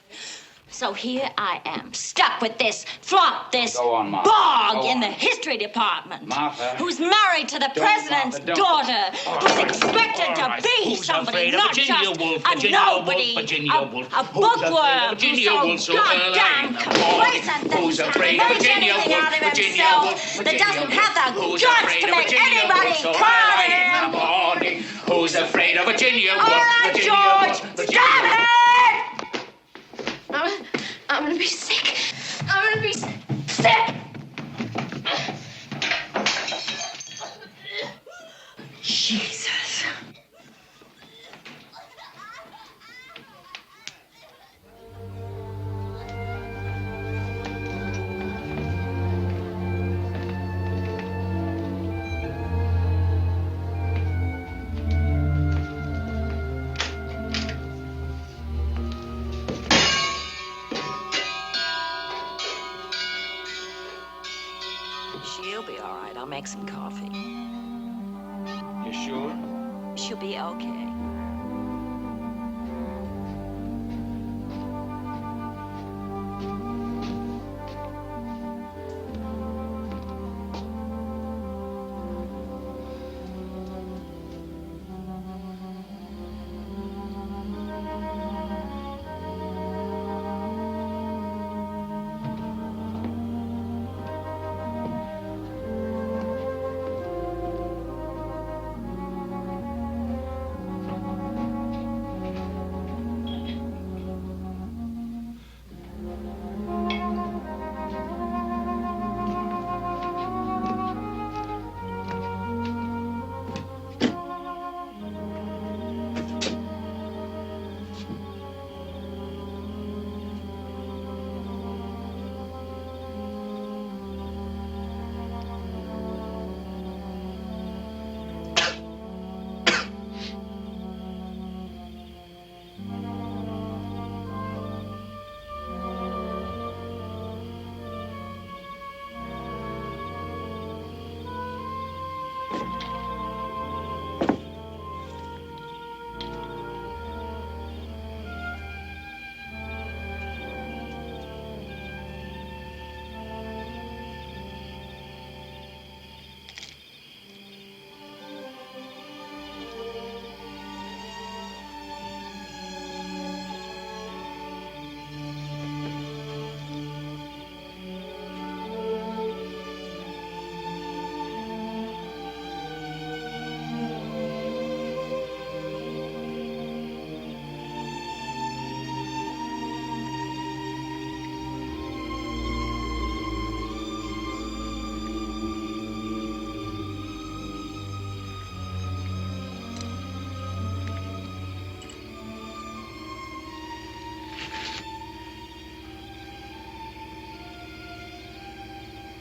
So here I am, stuck with this flop, this Go on, Martha. bog Go in the on. history department. Martha. Who's married to the president's Martha, don't. daughter. Who's expected All to right. be Who's somebody, afraid of not Virginia just Woolf, a Virginia nobody, Woolf, Virginia a Woolf? a Who's afraid of bookworm Virginia who's Woolf so so early goddamn in the complacent morning? that Who's he afraid can't of make Virginia anything Woolf, out of Virginia himself, Woolf, that Virginia doesn't Woolf? have the Who's guts afraid to of make Virginia anybody Woolf so proud of early in the him. morning? Who's afraid of Virginia All Woolf, right, Virginia George, Woolf, Virginia stop Woolf? it! I'm gonna be sick. I'm gonna be sick. Jesus. She'll be all right. I'll make some coffee. You sure? She'll be okay.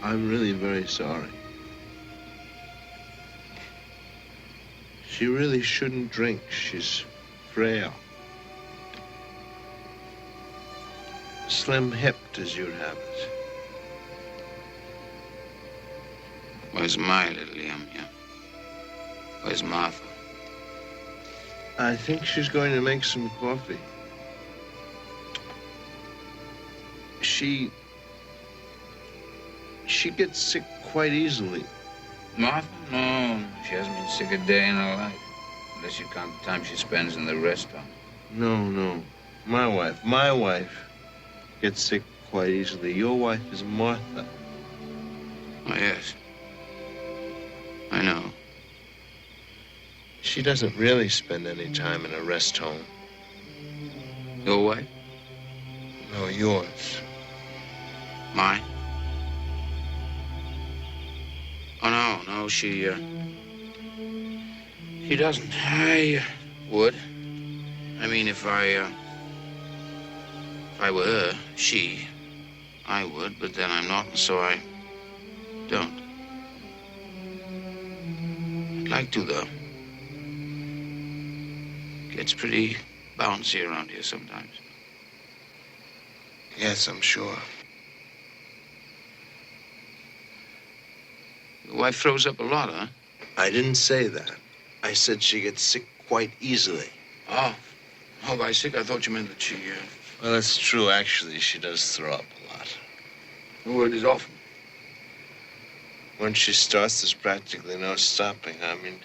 I'm really very sorry. She really shouldn't drink. She's frail. Slim-hipped, as you'd have it. Where's my little Yum-Yum? Where's Martha? I think she's going to make some coffee. She gets sick quite easily. Martha? No, she hasn't been sick a day in her life. Unless you count the time she spends in the restaurant. No. My wife gets sick quite easily. Your wife is Martha. Oh, yes. I know. She doesn't really spend any time in a rest home. Your wife? No, yours. Mine? Oh, no, she doesn't. I would. I mean, if I were her, I would, but then I'm not, so I don't. I'd like to, though. Gets pretty bouncy around here sometimes. Yes, I'm sure. Your wife throws up a lot, huh? I didn't say that. I said she gets sick quite easily. Oh, by sick, I thought you meant that she, Well, that's true. Actually, she does throw up a lot. Well, it is often. When she starts, there's practically no stopping. I mean,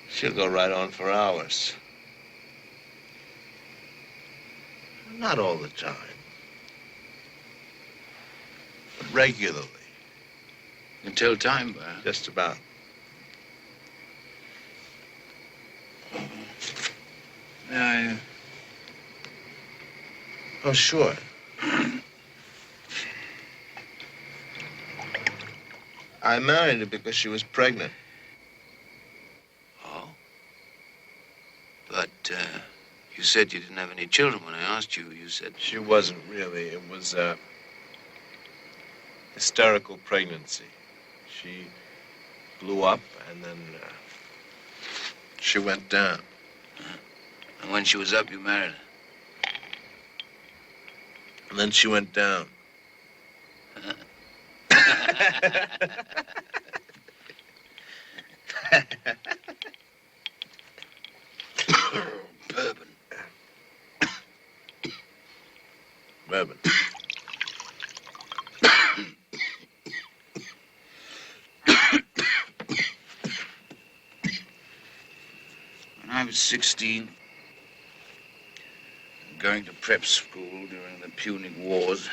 she'll go right on for hours. Not all the time, but regularly. Until time, Just about. Yeah, Oh, sure. I married her because she was pregnant. Oh? But, you said you didn't have any children when I asked you. You said... She wasn't really. It was a hysterical pregnancy. She blew up and then she went down. And when she was up, you married her? And then she went down. Bourbon. Bourbon. When I was 16, going to prep school during the Punic Wars,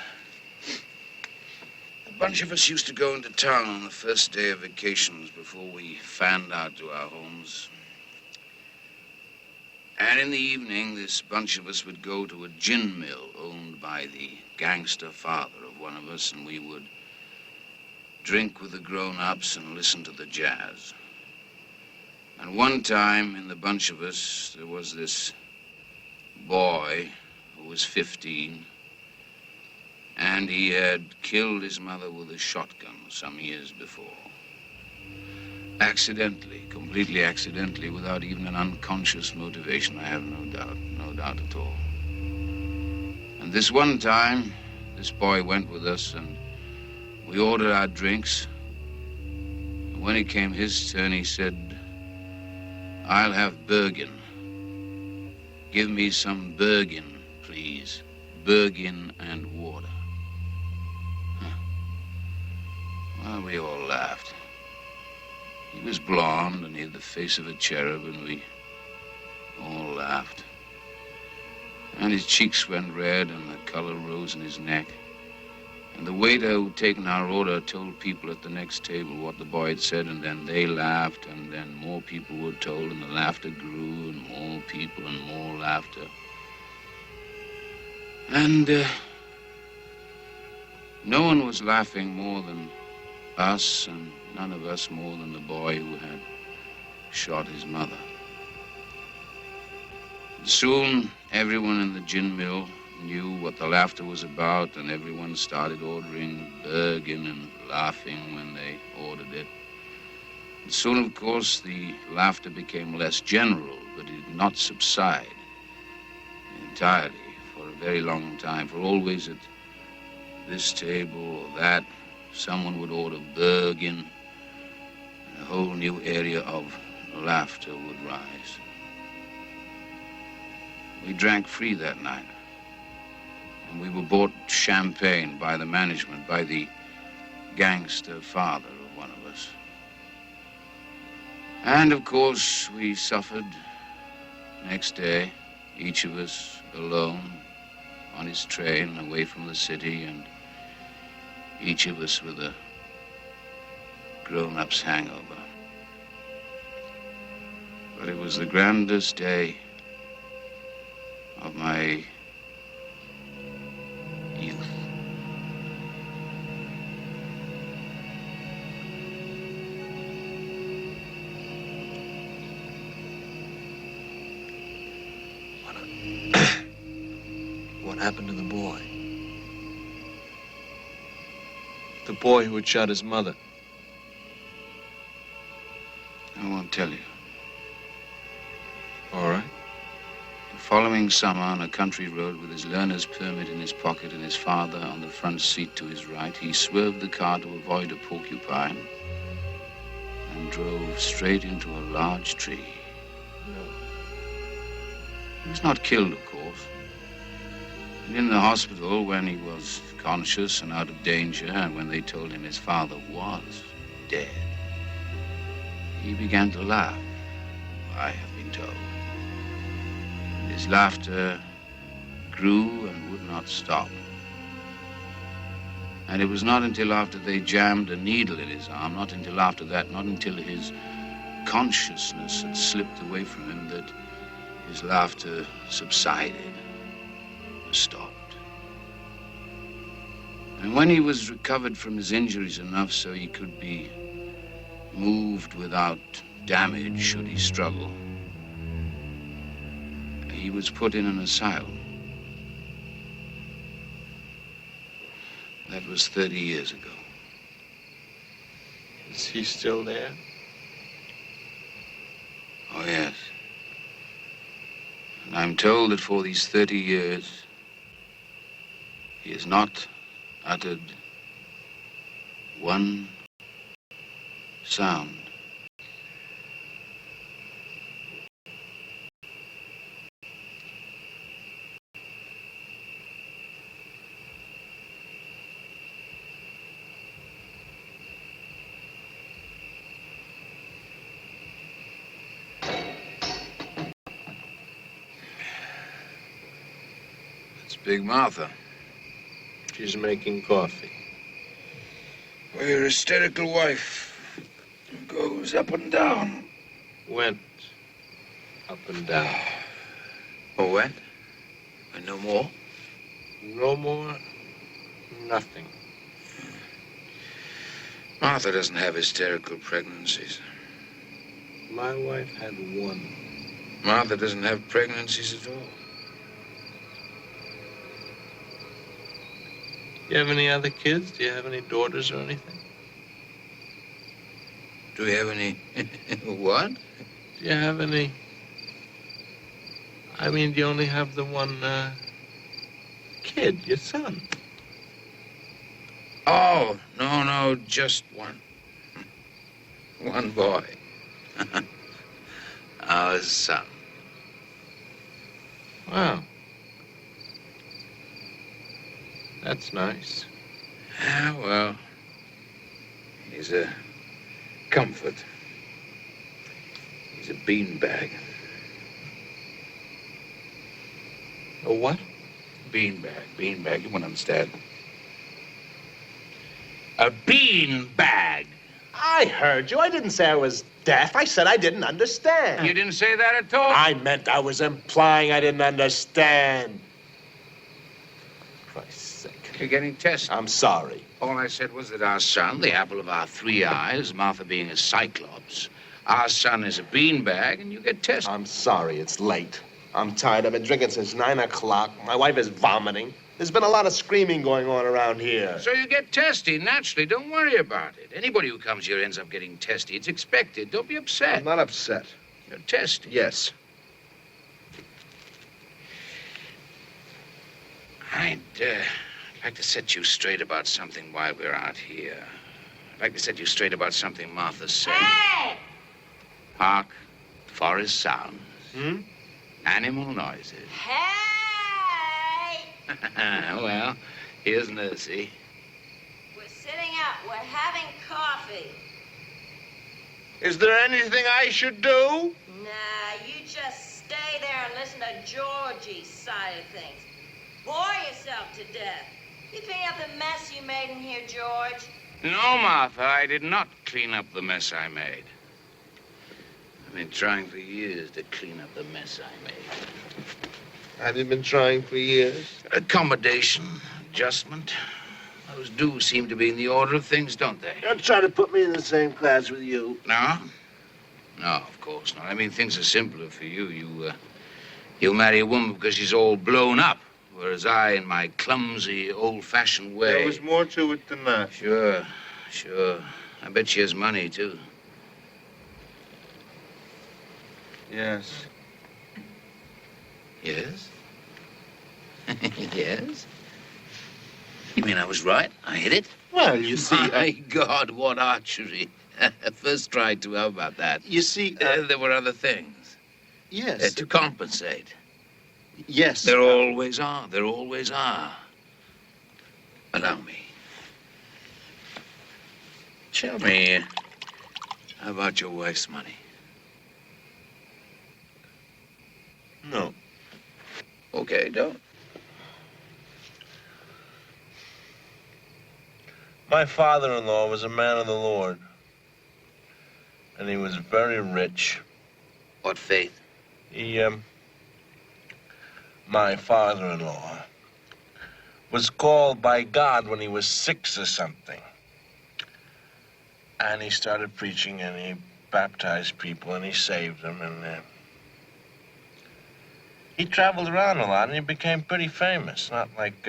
a bunch of us used to go into town on the first day of vacations before we fanned out to our homes. And in the evening, this bunch of us would go to a gin mill owned by the gangster father of one of us, and we would drink with the grown-ups and listen to the jazz. And one time, in the bunch of us, there was this boy who was 15, and he had killed his mother with a shotgun some years before. Accidentally, completely accidentally, without even an unconscious motivation, I have no doubt at all. And this one time, this boy went with us, and we ordered our drinks. And when it came his turn, he said, "I'll have Bergen. Give me some Bergen, please. Bergen and water." Huh. Well, we all laughed. He was blonde, and he had the face of a cherub, and we all laughed. And his cheeks went red, and the color rose in his neck. And the waiter who'd taken our order told people at the next table what the boy had said, and then they laughed, and then more people were told, and the laughter grew, and more people and more laughter. And no one was laughing more than us, and none of us more than the boy who had shot his mother. And soon, everyone in the gin mill knew what the laughter was about, and everyone started ordering Bergen and laughing when they ordered it. And soon, of course, the laughter became less general, but it did not subside entirely for a very long time. For always at this table or that, someone would order Bergen, and a whole new area of laughter would rise. We drank free that night. And we were bought champagne by the management, by the gangster father of one of us. And, of course, we suffered next day, each of us alone on his train away from the city, and each of us with a grown-up's hangover. But it was the grandest day of my youth. What happened to the boy? The boy who had shot his mother. I won't tell you. All right. The following summer, on a country road with his learner's permit in his pocket and his father on the front seat to his right, he swerved the car to avoid a porcupine and drove straight into a large tree. He was not killed, of course. And in the hospital, when he was conscious and out of danger, and when they told him his father was dead, he began to laugh, I have been told. And his laughter grew and would not stop. And it was not until after they jammed a needle in his arm, not until after that, not until his consciousness had slipped away from him, that his laughter subsided, stopped. And when he was recovered from his injuries enough so he could be moved without damage should he struggle, he was put in an asylum. That was 30 years ago. Is he still there? Oh, yes. And I'm told that for these 30 years, he has not uttered one sound. It's Big Martha. She's making coffee. Well, your hysterical wife goes up and down. Went up and down. Oh, went? And no more? No more, nothing. Martha doesn't have hysterical pregnancies. My wife had one. Martha doesn't have pregnancies at all. Do you have any other kids? Do you have any daughters or anything? Do we have any... what? Do you have any... I mean, do you only have the one, kid, your son? Oh, no, just one. One boy. Our son. Wow. That's nice. Yeah, well, he's a comfort. He's a beanbag. A what? Beanbag, you won't understand. A beanbag. I heard you. I didn't say I was deaf. I said I didn't understand. You didn't say that at all? I meant I was implying I didn't understand. Christ's sake. You're getting tested. I'm sorry. All I said was that our son, the apple of our three eyes, Martha being a cyclops, our son is a beanbag, and you get tested. I'm sorry. It's late. I'm tired. I've been drinking since 9 o'clock. My wife is vomiting. There's been a lot of screaming going on around here. So you get testy, naturally. Don't worry about it. Anybody who comes here ends up getting testy. It's expected. Don't be upset. I'm not upset. You're testy. Yes. I'd like to set you straight about something while we're out here. I'd like to set you straight about something Martha said. Hey! Hark, forest sounds. Hmm? Animal noises. Hey! Well, here's Nursey. We're sitting up. We're having coffee. Is there anything I should do? Nah, you just stay there and listen to Georgie's side of things. Bore yourself to death. You clean up the mess you made in here, George? No, Martha, I did not clean up the mess I made. I've been trying for years to clean up the mess I made. Have you been trying for years? Accommodation, adjustment. Those do seem to be in the order of things, don't they? Don't try to put me in the same class with you. No? No, of course not. I mean, things are simpler for you. You'll marry a woman because she's all blown up, whereas I, in my clumsy, old-fashioned way... There was more to it than that. Sure. I bet she has money, too. Yes. Yes? Yes? You mean I was right? I hit it? Well, you see... My God, what archery. First try to. How about that? You see... There were other things. yes. To compensate. Yes. There always are. There always are. Allow me. Tell me, how about your wife's money? No. Okay, don't. My father-in-law was a man of the Lord. And he was very rich. What faith? My father-in-law was called by God when he was 6 or something. And he started preaching, and he baptized people, and he saved them, and he traveled around a lot, and he became pretty famous. Not like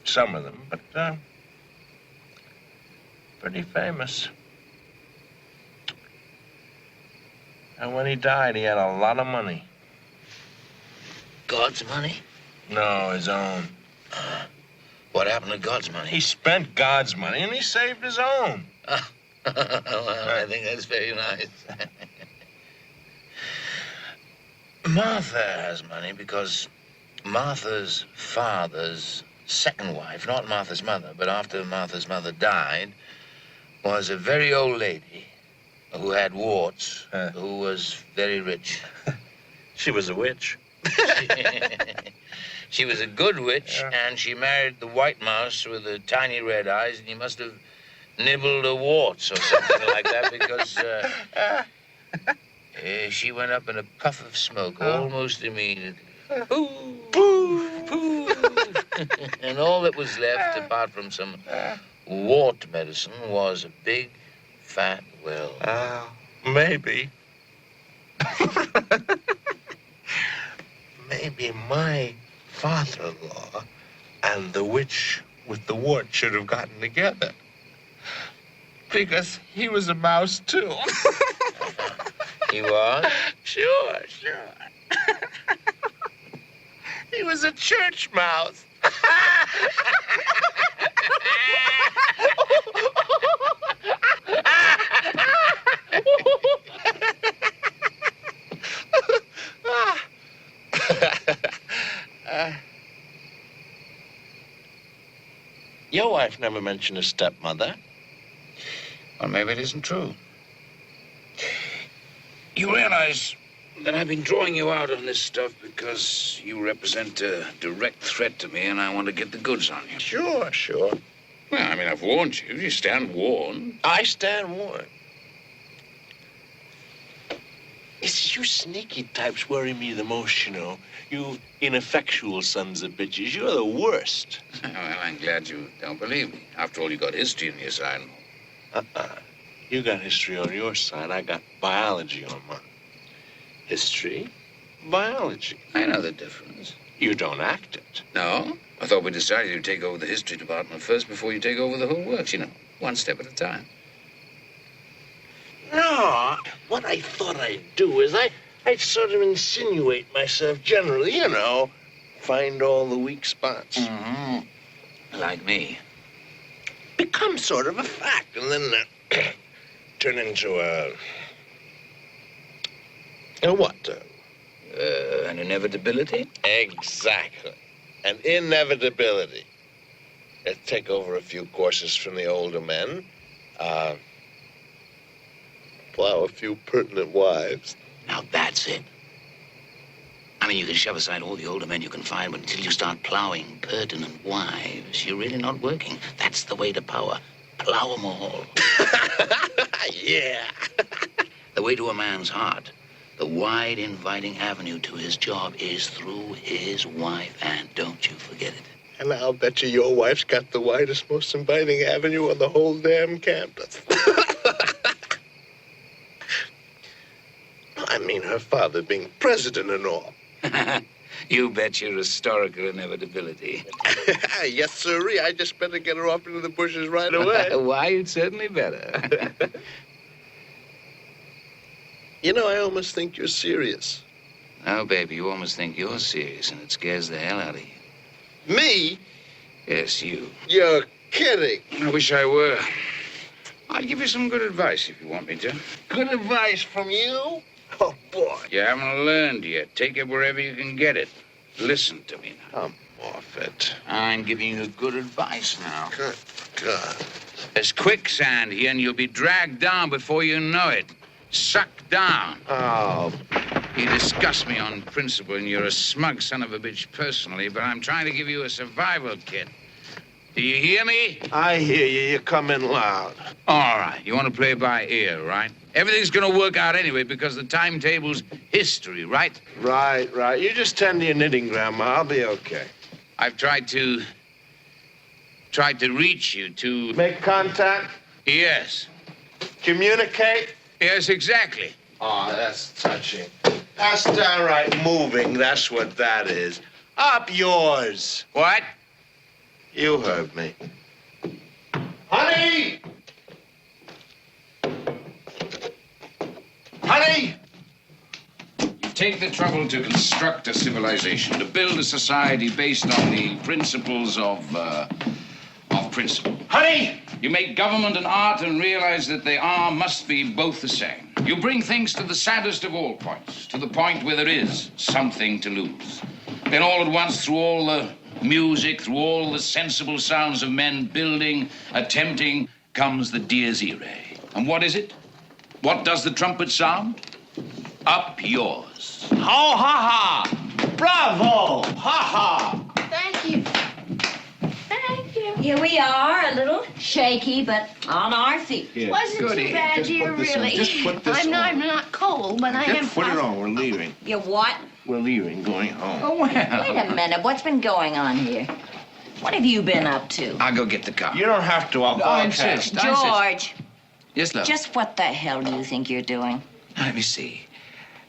some of them, but pretty famous. And when he died, he had a lot of money. God's money? No, his own. What happened to God's money? He spent God's money, and he saved his own. Well, I think that's very nice. Martha has money because Martha's father's second wife, not Martha's mother, but after Martha's mother died, was a very old lady who had warts, who was very rich. She was a witch. She was a good witch, and she married the white mouse with the tiny red eyes, and he must have nibbled a warts or something like that, because she went up in a puff of smoke almost immediately. Poof, poof, poof. And all that was left, apart from some wart medicine, was a big, fat well. Maybe. Maybe my father-in-law and the witch with the wart should have gotten together. Because he was a mouse, too. He was? Sure. He was a church mouse. Your wife never mentioned a stepmother. Well, maybe it isn't true. You realize that I've been drawing you out on this stuff because you represent a direct threat to me, and I want to get the goods on you. Sure. Well, I mean, I've warned you. You stand warned. I stand warned. It's you sneaky types worry me the most, you know. You ineffectual sons of bitches. You're the worst. Well, I'm glad you don't believe me. After all, you got history on your side. You got history on your side. I got biology on mine. History, biology. I know the difference. You don't act it. No? I thought we decided you'd take over the history department first before you take over the whole works, you know. One step at a time. No, what I thought I'd do is I'd sort of insinuate myself generally, you know, find all the weak spots. Mm-hmm. Like me. Become sort of a fact, and then turn into a what? An inevitability? Exactly. An inevitability. Take over a few courses from the older men. Plow a few pertinent wives. Now that's it. I mean, you can shove aside all the older men you can find, but until you start plowing pertinent wives, you're really not working. That's the way to power. Plow them all. Yeah. The way to a man's heart, the wide, inviting avenue to his job is through his wife, and don't you forget it. And I'll bet you your wife's got the widest, most inviting avenue on the whole damn campus. I mean, her father being president and all. You bet your historical inevitability. Yes, sirree. I just better get her off into the bushes right away. Why, you'd certainly better. You know, I almost think you're serious. Oh, baby, you almost think you're serious, and it scares the hell out of you. Me? Yes, you. You're kidding. I wish I were. I'll give you some good advice if you want me to. Good advice from you? Oh, boy. You haven't learned yet. Take it wherever you can get it. Listen to me now. I'm off it. I'm giving you good advice now. Good God. There's quicksand here, and you'll be dragged down before you know it. Sucked down. Oh. You disgust me on principle, and you're a smug son of a bitch personally, but I'm trying to give you a survival kit. Do you hear me? I hear you. You come in loud. All right. You want to play by ear, right? Everything's going to work out anyway because the timetable's history, right? Right, right. You just tend to your knitting, Grandma. I'll be okay. I've tried to reach you to... Make contact? Yes. Communicate? Yes, exactly. Oh, that's touching. That's downright moving. That's what that is. Up yours. What? You heard me. Honey! Honey! You take the trouble to construct a civilization, to build a society based on the principles of principle. Honey! You make government and art and realize that they must be both the same. You bring things to the saddest of all points, to the point where there is something to lose. Then all at once, through all the music, through all the sensible sounds of men building, attempting, comes the Dies Irae. And what is it? What does the trumpet sound? Up yours. Oh, ha ha! Bravo! Ha ha! Thank you. Thank you. Here we are, a little shaky, but on our feet. Wasn't Goody. too bad, Just dear, put this on. really. Just put this I'm on. not cold, but I am. Just put it on. We're leaving. You what? We're leaving, going home. Oh, well. Wait a minute. What's been going on here? What have you been up to? I'll go get the car. You don't have to. I'll I contact. insist. I insist. George, Yes, love? just what the hell do you think you're doing? Let me see.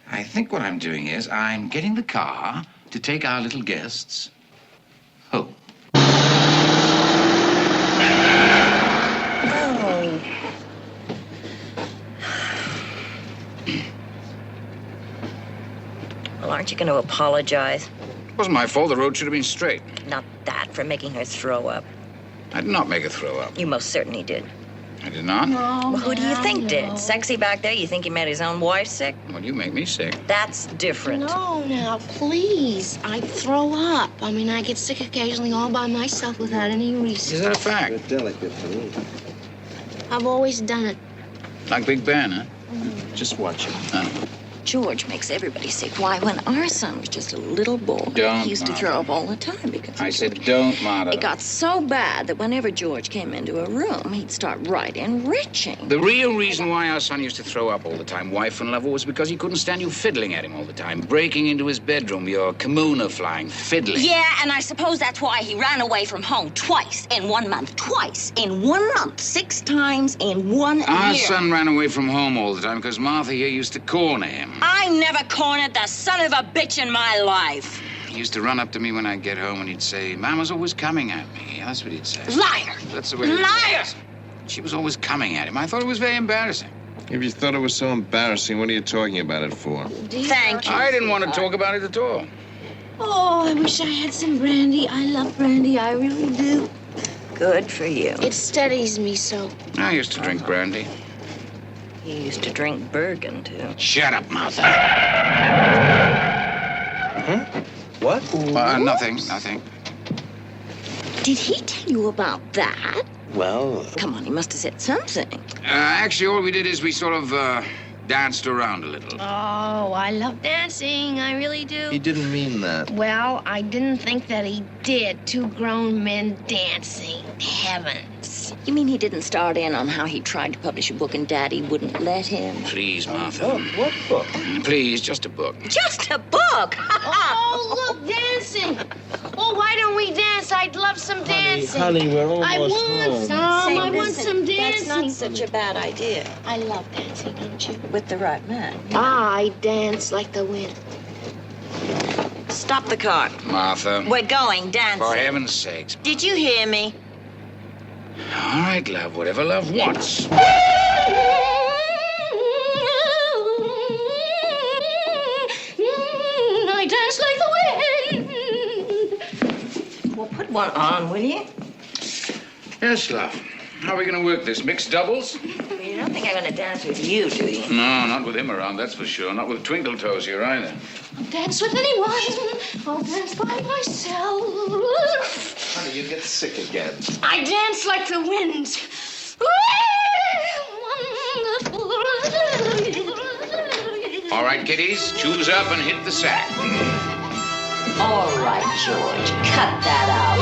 I think what I'm doing is I'm getting the car to take our little guests home. Oh. Well, aren't you going to apologize? It wasn't my fault. The road should have been straight. Not that, for making her throw up. I did not make her throw up. You most certainly did. I did not? No, Well, who do you no, think no. did? Sexy back there? You think he made his own wife sick? Well, you make me sick. That's different. No, now, please. I throw up. I mean, I get sick occasionally all by myself without any reason. Is that a fact? Delicate for me. I've always done it. Like Big Ben, huh? Just watch it. George makes everybody sick. Why, when our son was just a little boy, Don't, he used to Mama. throw up all the time because I said don't, Marta. it got so bad that whenever George came into a room, he'd start right enriching. The real reason why our son used to throw up all the time, wife and lover, was because he couldn't stand you fiddling at him all the time, breaking into his bedroom, your kimono flying, fiddling. Yeah, and I suppose that's why he ran away from home twice in 1 month. Twice in 1 month. 6 times in 1 Our year. son ran away from home all the time because Martha here used to corner him. I never cornered the son of a bitch in my life. He used to run up to me when I'd get home and he'd say, Mama's always coming at me. That's what he'd say. Liar! That's the way he Liar! was. She was always coming at him. I thought it was very embarrassing. If you thought it was so embarrassing, what are you talking about it for? Thank you. I didn't want to talk about it at all. Oh, I wish I had some brandy. I love brandy. I really do. Good for you. It steadies me so. I used to drink brandy. He used to drink Bergen, too. Shut up, Martha. Huh? What? Nothing. Did he tell you about that? Well... Come on, he must have said something. Actually, all we did is we sort of, danced around a little. Oh, I love dancing. I really do. He didn't mean that. Well, I didn't think that he did. Two grown men dancing. Heavens. You mean he didn't start in on how he tried to publish a book and Daddy wouldn't let him? Please, Martha. What book? Please, just a book. Just a book! Oh, look, dancing. Oh, why don't we dance? I'd love some dancing. Honey, we're almost I want home. some. I want some That's dancing. not such a bad idea. I love dancing, don't you? With the right man. I dance like the wind. Stop the car. Martha. We're going dancing. For heaven's sakes. Did you hear me? All right, love. Whatever love wants. I dance like the wind. Well, put one on, will you? Yes, love. How are we going to work this? Mixed doubles? You don't think I'm going to dance with you, do you? No, not with him around, that's for sure. Not with Twinkle Toes here either. I'll dance with anyone. I'll dance by myself. Honey, you get sick again. I dance like the wind. All right, kiddies, choose up and hit the sack. All right, George. Cut that out.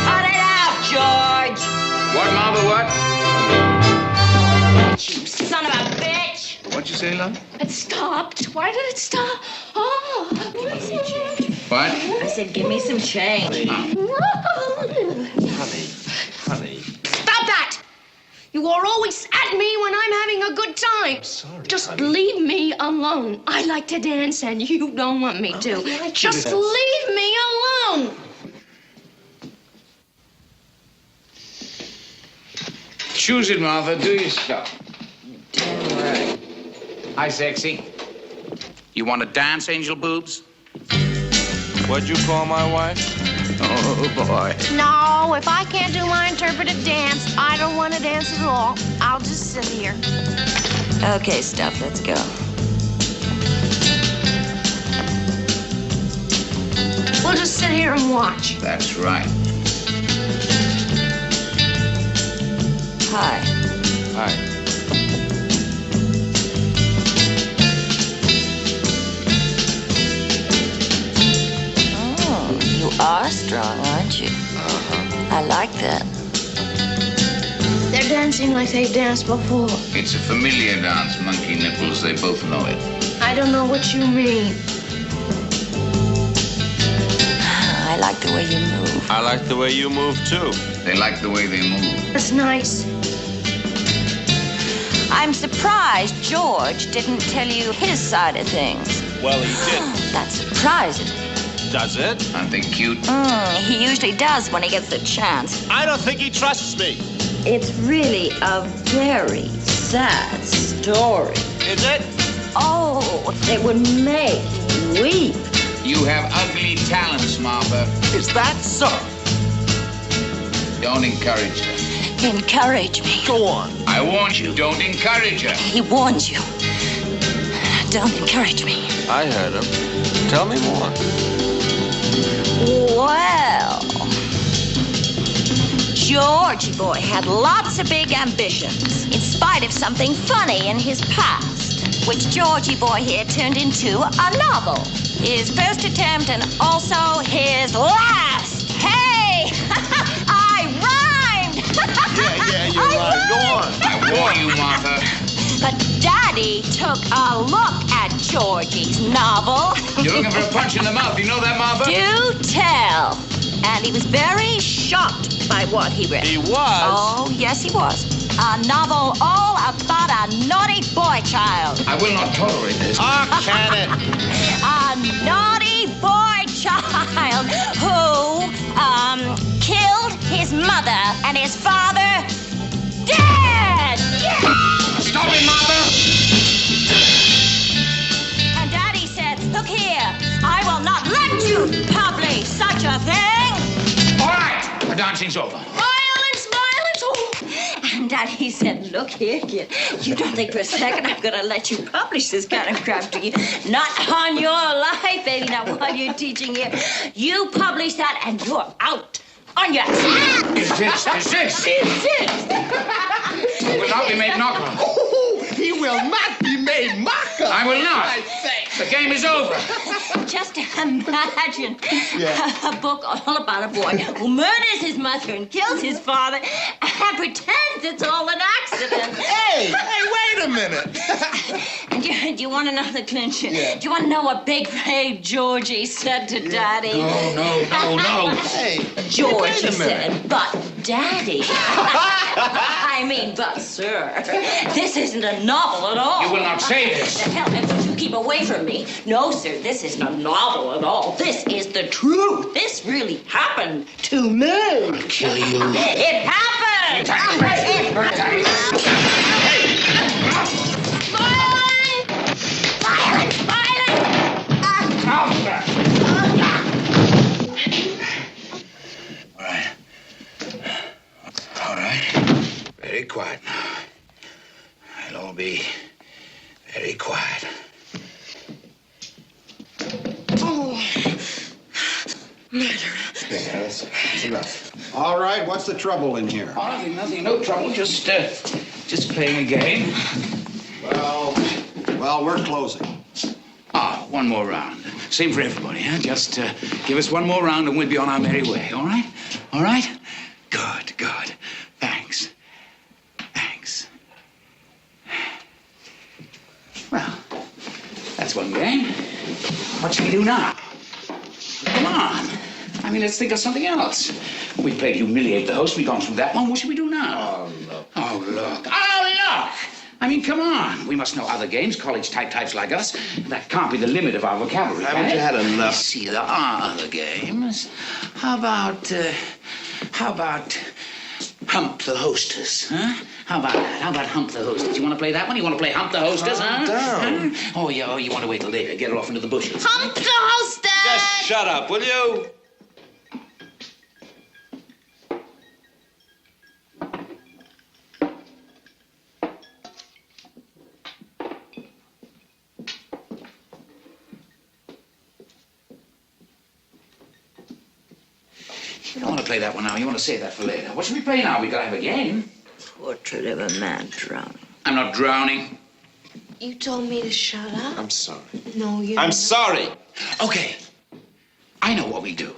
Cut it out, George. What, Martha, what? You son of a bitch. What'd you say, love? It stopped. Why did it stop? Oh. What? I said, give me some change. Honey. Stop that! You are always at me when I'm having a good time. Sorry, Just honey. leave me alone. I like to dance and you don't want me to. Just dance. leave me alone. Choose it, Martha. Do your stuff. Damn right. Hi, sexy. You want to dance, Angel Boobs? What'd you call my wife? Oh, boy. No, if I can't do my interpretive dance, I don't want to dance at all. I'll just sit here. Okay, Stuff, let's go. We'll just sit here and watch. That's right. Hi. Hi. Oh, you are strong, aren't you? I like that. They're dancing like they've danced before. It's a familiar dance, Monkey Nichols. They both know it. I don't know what you mean. I like the way you move. I like the way you move, too. They like the way they move. That's nice. I'm surprised George didn't tell you his side of things. Well, he did. That surprises me. Does it? Aren't they cute? He usually does when he gets the chance. I don't think he trusts me. It's really a very sad story. Is it? Oh, it would make you weep. You have ugly talents, Martha. Is that so? Don't encourage her. Encourage me. Go on. I warned you, don't encourage her. He warns you. Don't encourage me. I heard him. Tell me more. Well, Georgie boy had lots of big ambitions, in spite of something funny in his past, which Georgie boy here turned into a novel. His first attempt and also his last. Hey! I rhymed! Yeah, you're right. Go on. I warn you, Martha. But Daddy took a look at Georgie's novel. You're looking for a punch in the mouth. You know that, Martha? Do tell. And he was very shocked by what he read. He was? Oh, yes, he was. A novel all about a naughty boy child. I will not tolerate this. Oh, can it? A naughty boy child who, killed his mother and his father dead! Yeah! Stop it, Martha! And Daddy said, look here, I will not let you publish such a thing. All right, the dancing's over. Violence, violence, oh. And Daddy said, look here, kid, you don't think for a second I'm gonna let you publish this kind of crap, do you? Not on your life, baby, not while you're teaching here. You publish that and you're out. On your ass. Is this? You will not be made knocker. Oh, he will not be made mocker. I will not. I say. The game is over. Just imagine a book all about a boy who murders his mother and kills his father and pretends it's all an accident. Hey, wait a minute. And do you want to know the clincher? Yeah. Do you want to know what Big Brave Georgie said to Daddy? No. Hey, George, wait he a minute. said, but Daddy. But sir, this isn't a novel at all. You will not say this. The hell, you keep away from me. No, sir, this isn't a novel at all. This is the truth. This really happened to me. I'll kill you. It happened. All right. Very quiet now. It'll all be very quiet. That's enough. All right, what's the trouble in here? Oh, nothing, no trouble. Just playing a game. Well, we're closing. One more round. Same for everybody, huh? Just give us one more round and we'll be on our merry way, all right? All right? Good. Thanks. Well, that's one game. What shall we do now? Come on. Let's think of something else. We played Humiliate the Host. We've gone through that one. What shall we do now? Oh, look. Come on. We must know other games, college-types like us. That can't be the limit of our vocabulary, Haven't you had enough? See, there are other games. How about Hump the Hostess, huh? How about that? How about Hump the Hostess? You want to play that one? You want to play Hump the Hostess, huh? Down. Oh, yeah, you want to wait till later. Get her off into the bushes. Hump the hostess! Just shut up, will you? You don't want to play that one now. You want to save that for later. What should we play now? We've got to have a game. Portrait of a man drowning. I'm not drowning. You told me to shut up. I'm sorry. No, you. I'm sorry. Okay. I know what we do.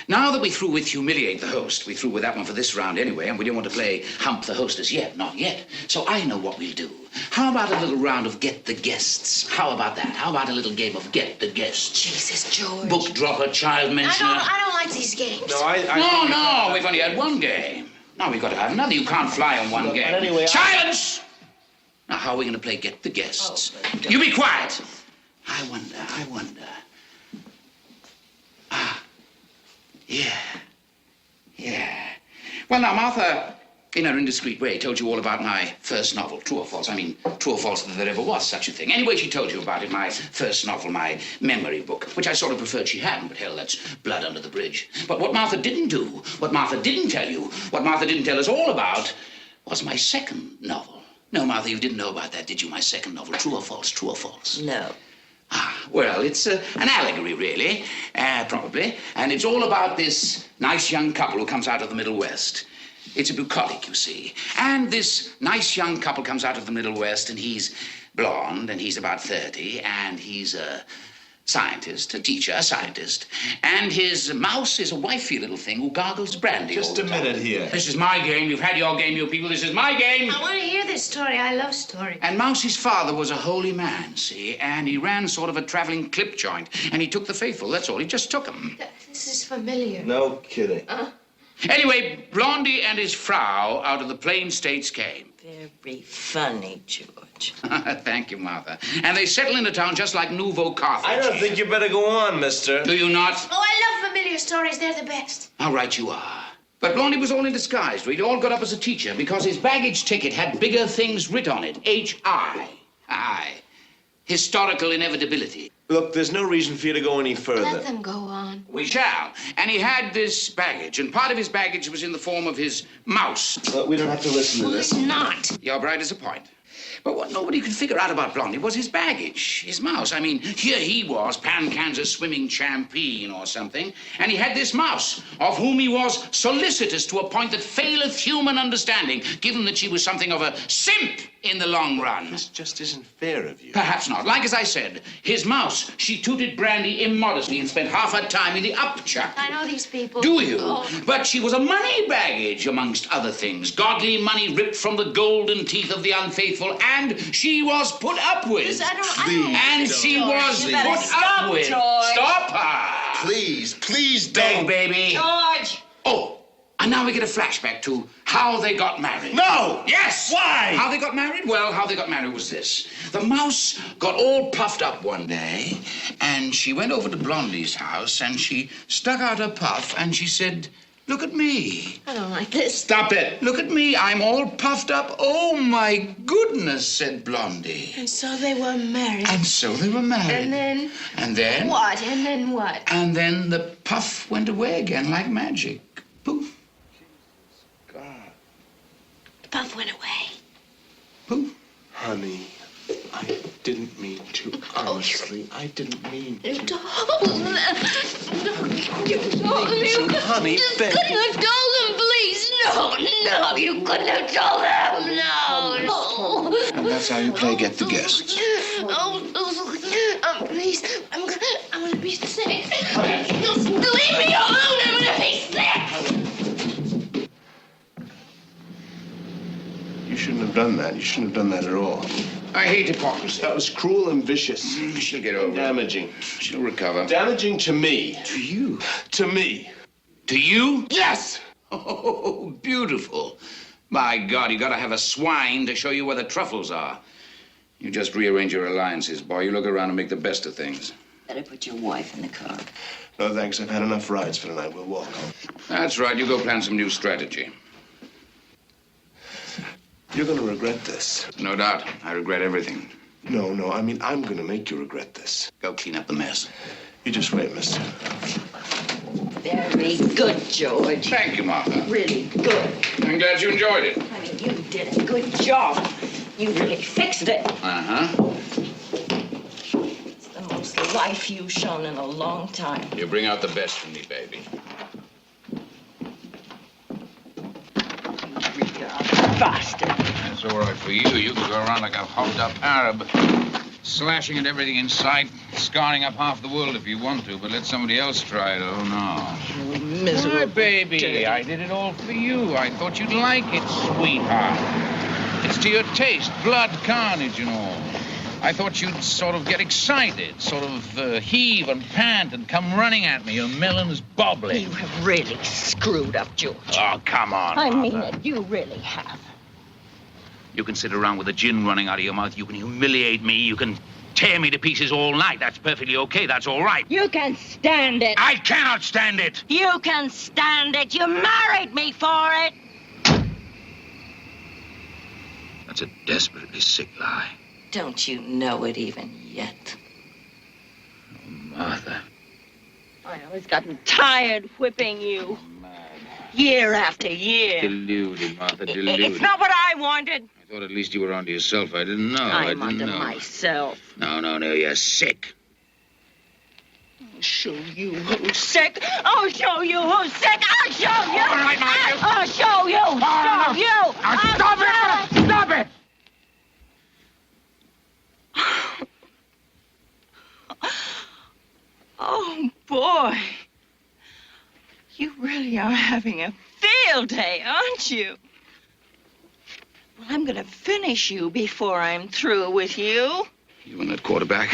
Now that we're through with Humiliate the Host, we're through with that one for this round anyway, and we don't want to play Hump the Hostess yet. Not yet. So I know what we'll do. How about a little round of Get the Guests? How about that? How about a little game of Get the Guests? Jesus, George. Book dropper, child mentioner. I don't like these games. No, we've only had one game. Now we've got to have another. You can't fly on one game. anyway, Silence! Now, how are we going to play Get the Guests? You be quiet. I wonder. Yeah. Well, now, Martha, in her indiscreet way, told you all about my first novel, true or false. True or false that there ever was such a thing. Anyway, she told you about it, my first novel, my memory book, which I sort of preferred she hadn't, but hell, that's blood under the bridge. But what Martha didn't do, what Martha didn't tell you, what Martha didn't tell us all about, was my second novel. No, Martha, you didn't know about that, did you? My second novel, true or false, true or false? No. Well, it's an allegory, really, probably. And it's all about this nice young couple who comes out of the Middle West. It's a bucolic, you see. And this nice young couple comes out of the Middle West, and he's blonde, and he's about 30, and he's a scientist, a teacher, a scientist. And his mouse is a wifey little thing who gargles brandy Just all the a time. minute here. This is my game. You've had your game, you people. This is my game. I want to hear this story. I love stories. And Mouse's father was a holy man, see, and he ran sort of a traveling clip joint, and he took the faithful, that's all. He just took them. This is familiar. No kidding. Anyway, Blondie and his Frau out of the Plain States came. Very funny, George. Thank you, Martha. And they settle into town just like Nouveau Carthage. I don't think you better go on, mister. Do you not? Oh, I love familiar stories. They're the best. How right you are. But Blondie was all in disguise. We'd all got up as a teacher because his baggage ticket had bigger things writ on it. H.I. Aye. Historical inevitability. Look, there's no reason for you to go any further. Let them go on. We shall. And he had this baggage, and part of his baggage was in the form of his mouse. We don't have to listen to this. Not. You're bright as a point. But what nobody could figure out about Blondie was his baggage, his mouse. I mean, here he was, Pan-Kansas swimming champion or something, and he had this mouse, of whom he was solicitous to a point that faileth human understanding, given that she was something of a simp in the long run. This just isn't fair of you. Perhaps not. Like as I said, his mouse, she tooted brandy immodestly and spent half her time in the upchuck. I know these people. Do you? Oh. But she was a money baggage, amongst other things. Godly money ripped from the golden teeth of the unfaithful, and she was put up with. And she was put up with. George. Stop her. Please Beg, don't. baby. George! Oh, and now we get a flashback to how they got married. No! Yes! Why? How they got married? Well, how they got married was this. The mouse got all puffed up one day, and she went over to Blondie's house, and she stuck out her puff, and she said, "Look at me." I don't like this. Stop it. Look at me. I'm all puffed up. Oh, my goodness, said Blondie. And so they were married. And so they were married. And then? And then? What? And then what? And then the puff went away again like magic. Poof. The puff went away. Poof. Honey, I didn't mean to. Honestly, I didn't mean to. You told them. You told them. Honey, You beg. couldn't have told them, please. No, you couldn't have told them. No. And that's how you play Get the Guests. Please, I'm gonna be sick. Just leave me alone. I'm gonna be sick. You shouldn't have done that. You shouldn't have done that at all. I hate hypocrisy. That was cruel and vicious. She'll get over it. Damaging. She'll recover. Damaging to me. To you. To me. To you? Yes! Oh, beautiful. My God, you gotta have a swine to show you where the truffles are. You just rearrange your alliances, boy. You look around and make the best of things. Better put your wife in the car. No, thanks. I've had enough rides for tonight. We'll walk home. That's right. You go plan some new strategy. You're going to regret this. No doubt. I regret everything. No. I mean, I'm going to make you regret this. Go clean up the mess. You just wait, mister. Very good, George. Thank you, Martha. Really good. I'm glad you enjoyed it. I mean, you did a good job. You really fixed it. Uh-huh. It's the most life you've shown in a long time. You bring out the best in me, baby. Bastard. That's all right for you. You can go around like a hopped-up Arab, slashing at everything in sight, scarring up half the world if you want to, but let somebody else try it. Oh, no. You miserable. My baby, I did it all for you. I thought you'd like it, sweetheart. It's to your taste, blood, carnage, and all. I thought you'd sort of get excited, sort of heave and pant and come running at me, your melons bobbling. You have really screwed up, George. Oh, come on, I mean Martha. it. You really have. You can sit around with the gin running out of your mouth. You can humiliate me. You can tear me to pieces all night. That's perfectly okay. That's all right. You can stand it. I cannot stand it. You can stand it. You married me for it. That's a desperately sick lie. Don't you know it even yet? Oh, Martha. I always gotten tired whipping you. Year after year. Deluded, Martha, deluded. It's not what I wanted. I thought at least you were onto yourself. I didn't know. I I'm didn't onto know. myself. No, you're sick. I'll show you who's sick. I'll show you who's sick. I'll show you. All right, Martha. I'll show you. Show you. Now, stop it! Stop it! Oh, boy. You really are having a field day, aren't you? Well, I'm going to finish you before I'm through with you. You and that quarterback,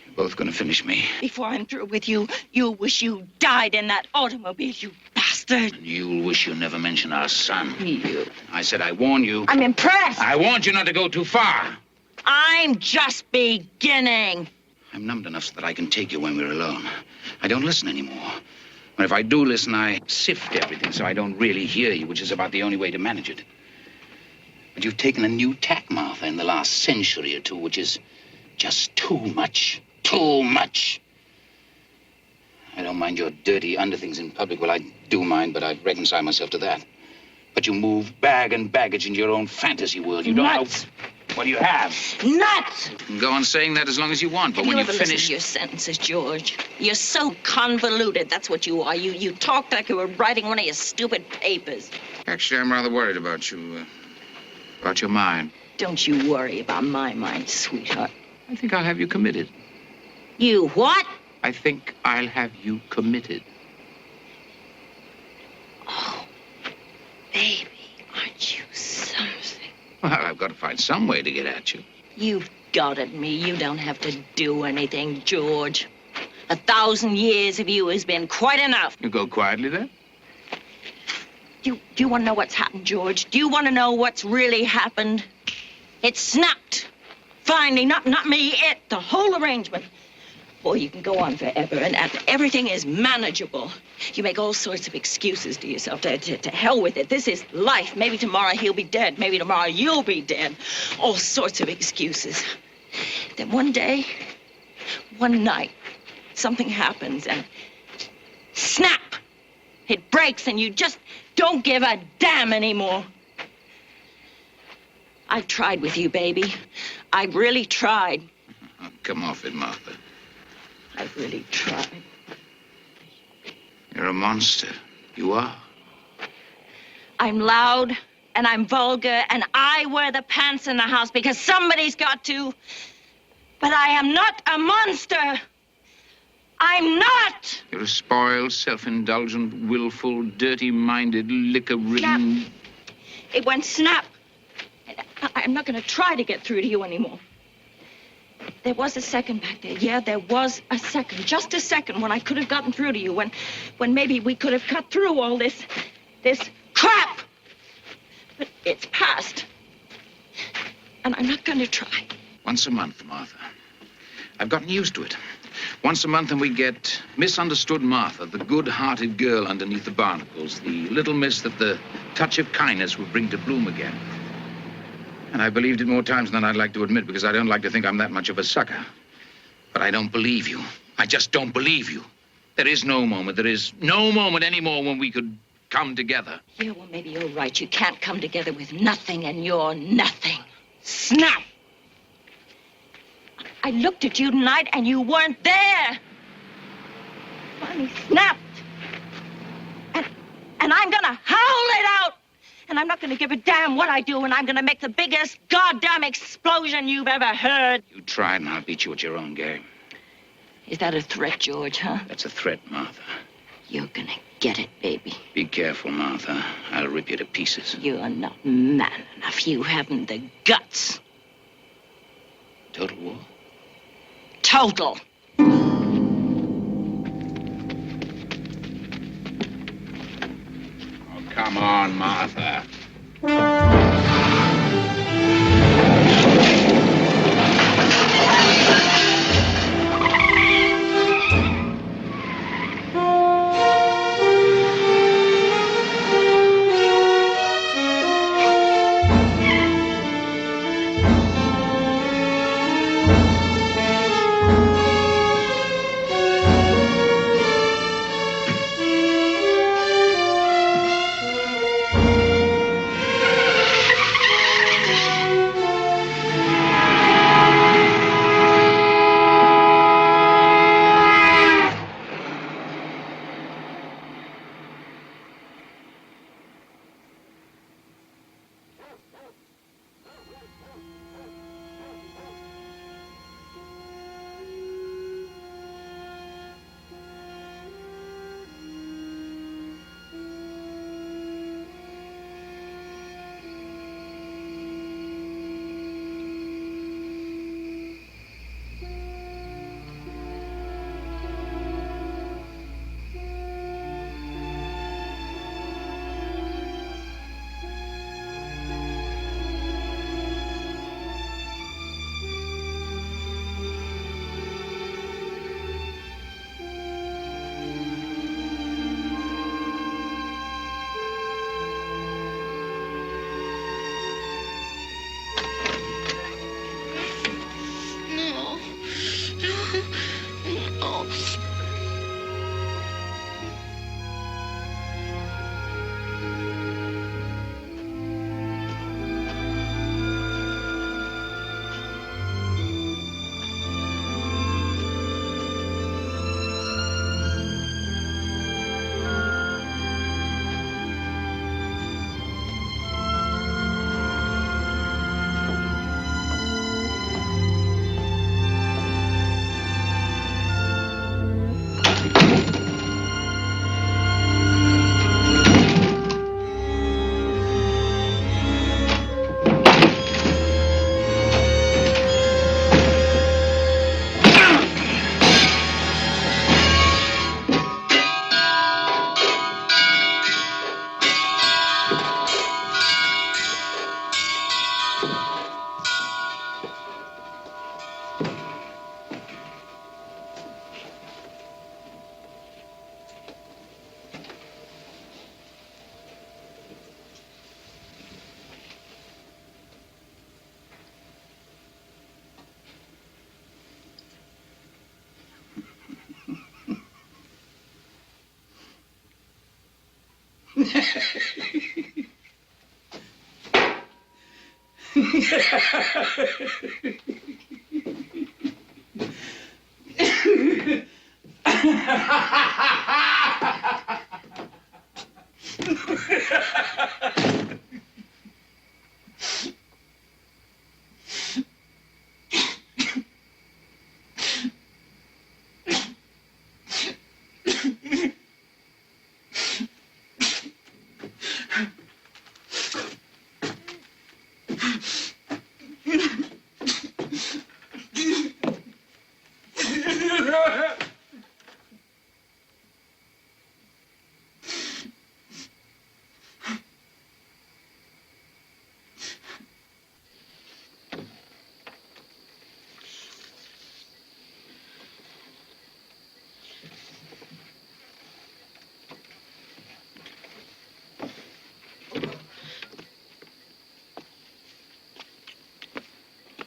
you're both going to finish me. Before I'm through with you, you'll wish you died in that automobile, you bastard. bastard! You'll wish you never mentioned our son. You. I said I warn you. I'm impressed. I warned you not to go too far. I'm just beginning. I'm numbed enough so that I can take you when we're alone. I don't listen anymore. And if I do listen, I sift everything so I don't really hear you, which is about the only way to manage it. But you've taken a new tack, Martha, in the last century or two, which is just too much. Too much. I don't mind your dirty underthings in public. Well, I do mind, but I'd reconcile myself to that. But you move bag and baggage into your own fantasy world. You don't Nuts. know what you have. Nuts! You can go on saying that as long as you want, but Have when you you ever listened finish... to your sentences, George? You're so convoluted. That's what you are. You talk like you were writing one of your stupid papers. Actually, I'm rather worried about you, about your mind. Don't you worry about my mind, sweetheart. I think I'll have you committed. You what? I think I'll have you committed. Oh, baby, aren't you something? Well, I've got to find some way to get at you. You've got at me. You don't have to do anything, George. 1,000 years of you has been quite enough. You go quietly, then? Do you want to know what's happened, George? Do you want to know what's really happened? It snapped. Finally, not me, it. The whole arrangement. Boy, you can go on forever, and everything is manageable. You make all sorts of excuses to yourself. To hell with it. This is life. Maybe tomorrow he'll be dead. Maybe tomorrow you'll be dead. All sorts of excuses. Then one day, one night, something happens, and snap! It breaks, and you just don't give a damn anymore. I've tried with you, baby. I really tried. Oh, come off it, Martha. I've really tried. You're a monster. You are. I'm loud, and I'm vulgar, and I wear the pants in the house because somebody's got to. But I am not a monster. I'm not. You're a spoiled, self-indulgent, willful, dirty-minded, liquor-ridden... Snap. It went snap. I'm not going to try to get through to you anymore. There was a second back there. Yeah, there was a second. Just a second when I could have gotten through to you. When maybe we could have cut through all this crap. But it's past. And I'm not going to try. Once a month, Martha. I've gotten used to it. Once a month and we get misunderstood Martha, the good-hearted girl underneath the barnacles, the little miss that the touch of kindness will bring to bloom again. And I believed it more times than I'd like to admit because I don't like to think I'm that much of a sucker. But I don't believe you. I just don't believe you. There is no moment anymore when we could come together. Yeah, well, maybe you're right. You can't come together with nothing, and you're nothing. Snap! I looked at you tonight, and you weren't there. Finally snapped. And I'm gonna howl it out. And I'm not gonna give a damn what I do, and I'm gonna make the biggest goddamn explosion you've ever heard. You try and I'll beat you at your own game. Is that a threat, George, huh? That's a threat, Martha. You're gonna get it, baby. Be careful, Martha. I'll rip you to pieces. You're not man enough. You haven't the guts. Total war? Total. Come on, Martha.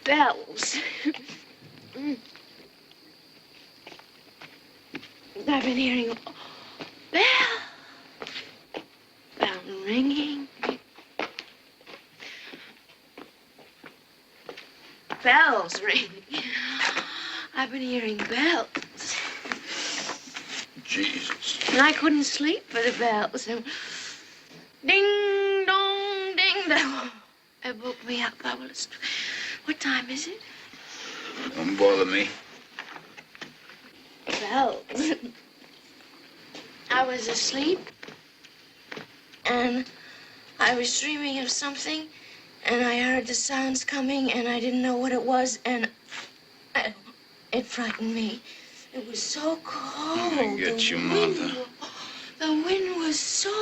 Bells. I've been hearing bell ringing. Bells ringing. I've been hearing bells. Jesus. And I couldn't sleep for the bells. And ding dong ding. They woke me up. What time is it? Don't bother me. Bells. I was asleep, and I was dreaming of something, and I heard the sounds coming, and I didn't know what it was, and it frightened me. It was so cold. I get you, Martha. The wind was so...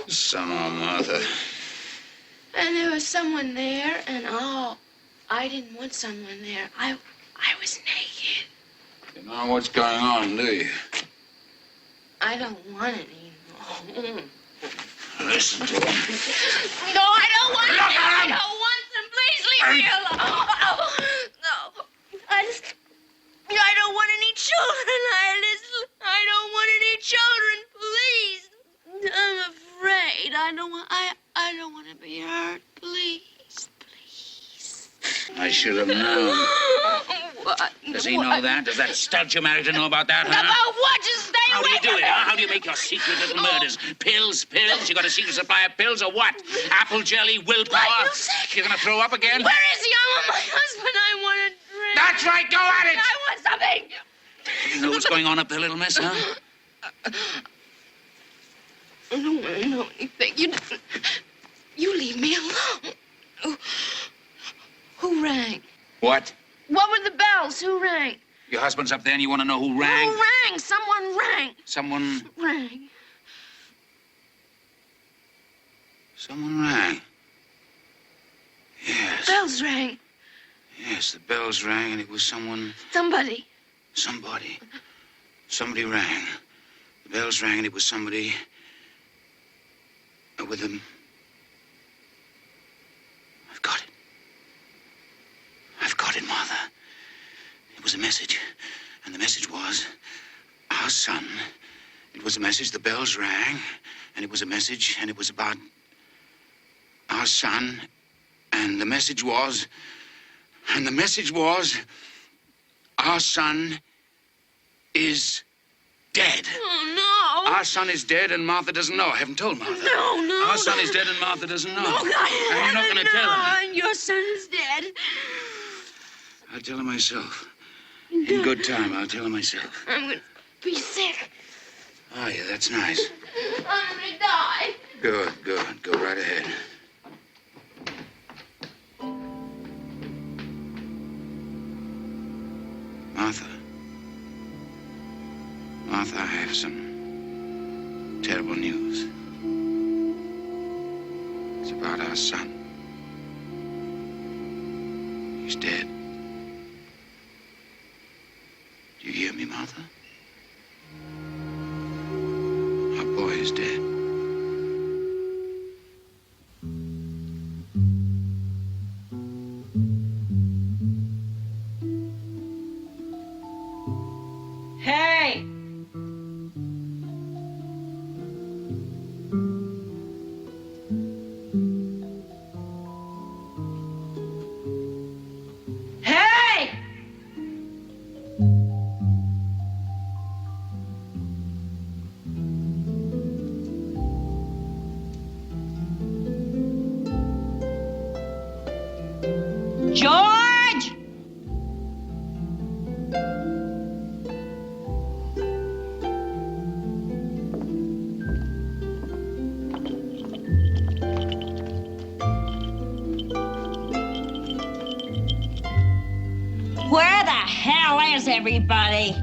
Somehow, Martha. And there was someone there, and I didn't want someone there. I was naked. You know what's going on, do you? I don't want any more. Listen to him. No, I don't want them. I don't want them. Please leave me alone. No. I don't want any children. I don't want any children. Please. I'm afraid. I don't want to be hurt. Please. I should have known. What? Does he know that? Does that stud you married to know about that, huh? About what? Just stay How do away you do from it, huh? How do you make your secret little murders? Pills? You got a secret supply of pills or what? Apple jelly, willpower? What? You sick? You're gonna throw up again? Where is he? I'm my husband. I want a drink. That's right, go at it! I want something. You know what's going on up there, little miss, huh? I don't want to know anything. You leave me alone. Who rang? What? What were the bells? Who rang? Your husband's up there and you want to know who rang? Who rang? Someone rang. Someone Rang. Yes. Bells rang. Yes, the bells rang and it was someone... Somebody. Somebody rang. The bells rang and it was somebody... with them. I've got it, Martha. It was a message. And the message was, our son. It was a message, the bells rang. And it was a message, and it was about our son. And the message was, our son is dead. Oh, no. Our son is dead, and Martha doesn't know. I haven't told Martha. No. Our son is dead, and Martha doesn't know. No, God. And you're not going to tell her. Your son is dead. I'll tell her myself. In good time, I'll tell her myself. I'm going to be sick. Oh, yeah, that's nice. I'm going to die. Good. Go right ahead. Martha, I have some terrible news. It's about our son. He's dead. Do you hear me, Martha? Our boy is dead. Hey! Where's everybody?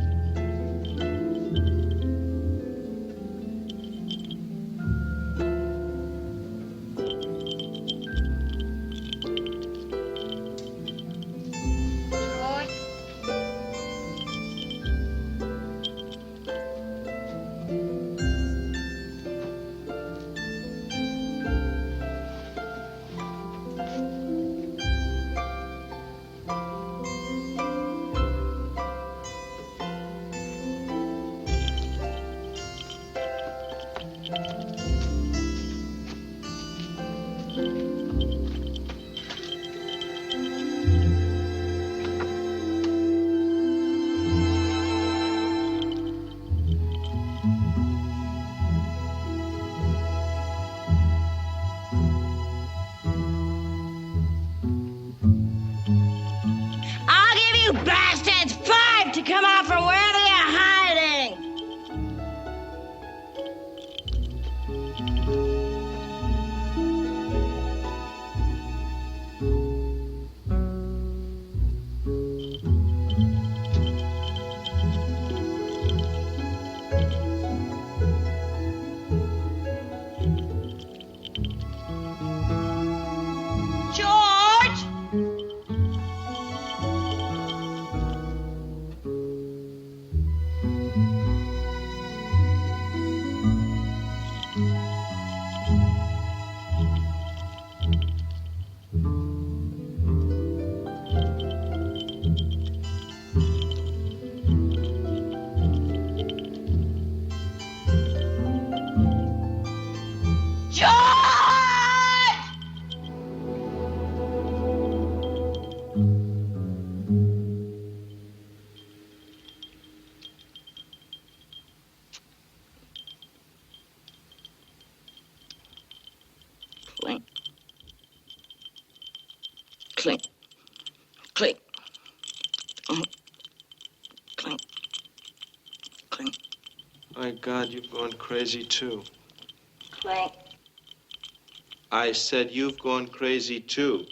Bastards, 5 to come out from wherever you're hiding! George! Clink. Clink. Clink. Clink. Clink. My God, you've gone crazy too. Clink. I said you've gone crazy too.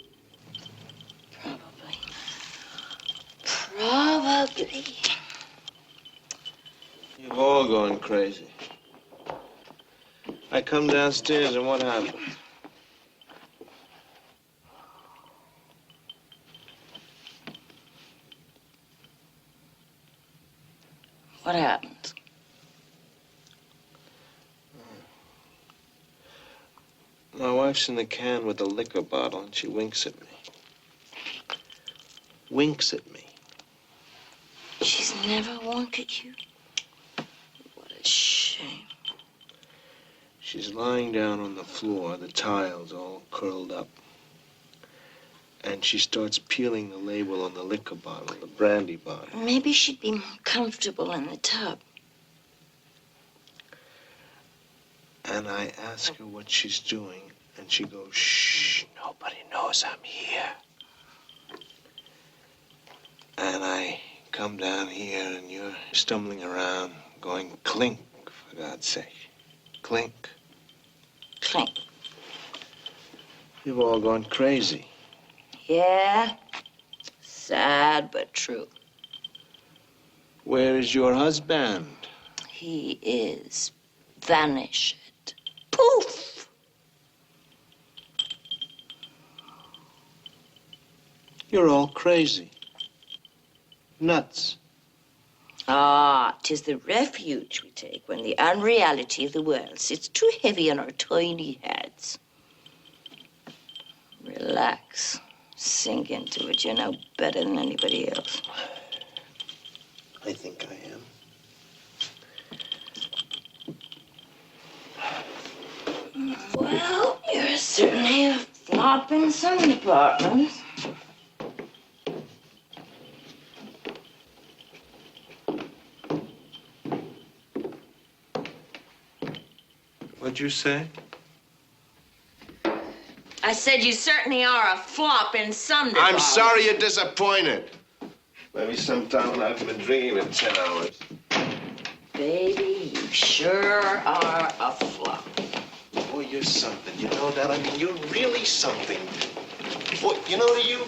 Probably. Probably. You've all gone crazy. I come downstairs and what happened? What happened? My wife's in the can with a liquor bottle and she winks at me. Winks at me. She's never winked at you? What a shame. She's lying down on the floor, the tiles all curled up. And she starts peeling the label on the liquor bottle, the brandy bottle. Maybe she'd be more comfortable in the tub. And I ask her what she's doing, and she goes, shh, nobody knows I'm here. And I come down here, and you're stumbling around, going clink, for God's sake. Clink. Clink. You've all gone crazy. Yeah. Sad but true. Where is your husband? He is vanished. Poof! You're all crazy. Nuts. Ah, 'tis the refuge we take when the unreality of the world sits too heavy on our tiny heads. Relax. Sink into it. You know better than anybody else. I think I am. Well, you're certainly a flop in some departments. What'd you say? I said you certainly are a flop in some departments. I'm sorry you're disappointed. Maybe sometime when I've been drinking in 10 hours. Baby, you sure are a flop. Boy, you're something. You know that? I mean, you're really something. Boy, you know, you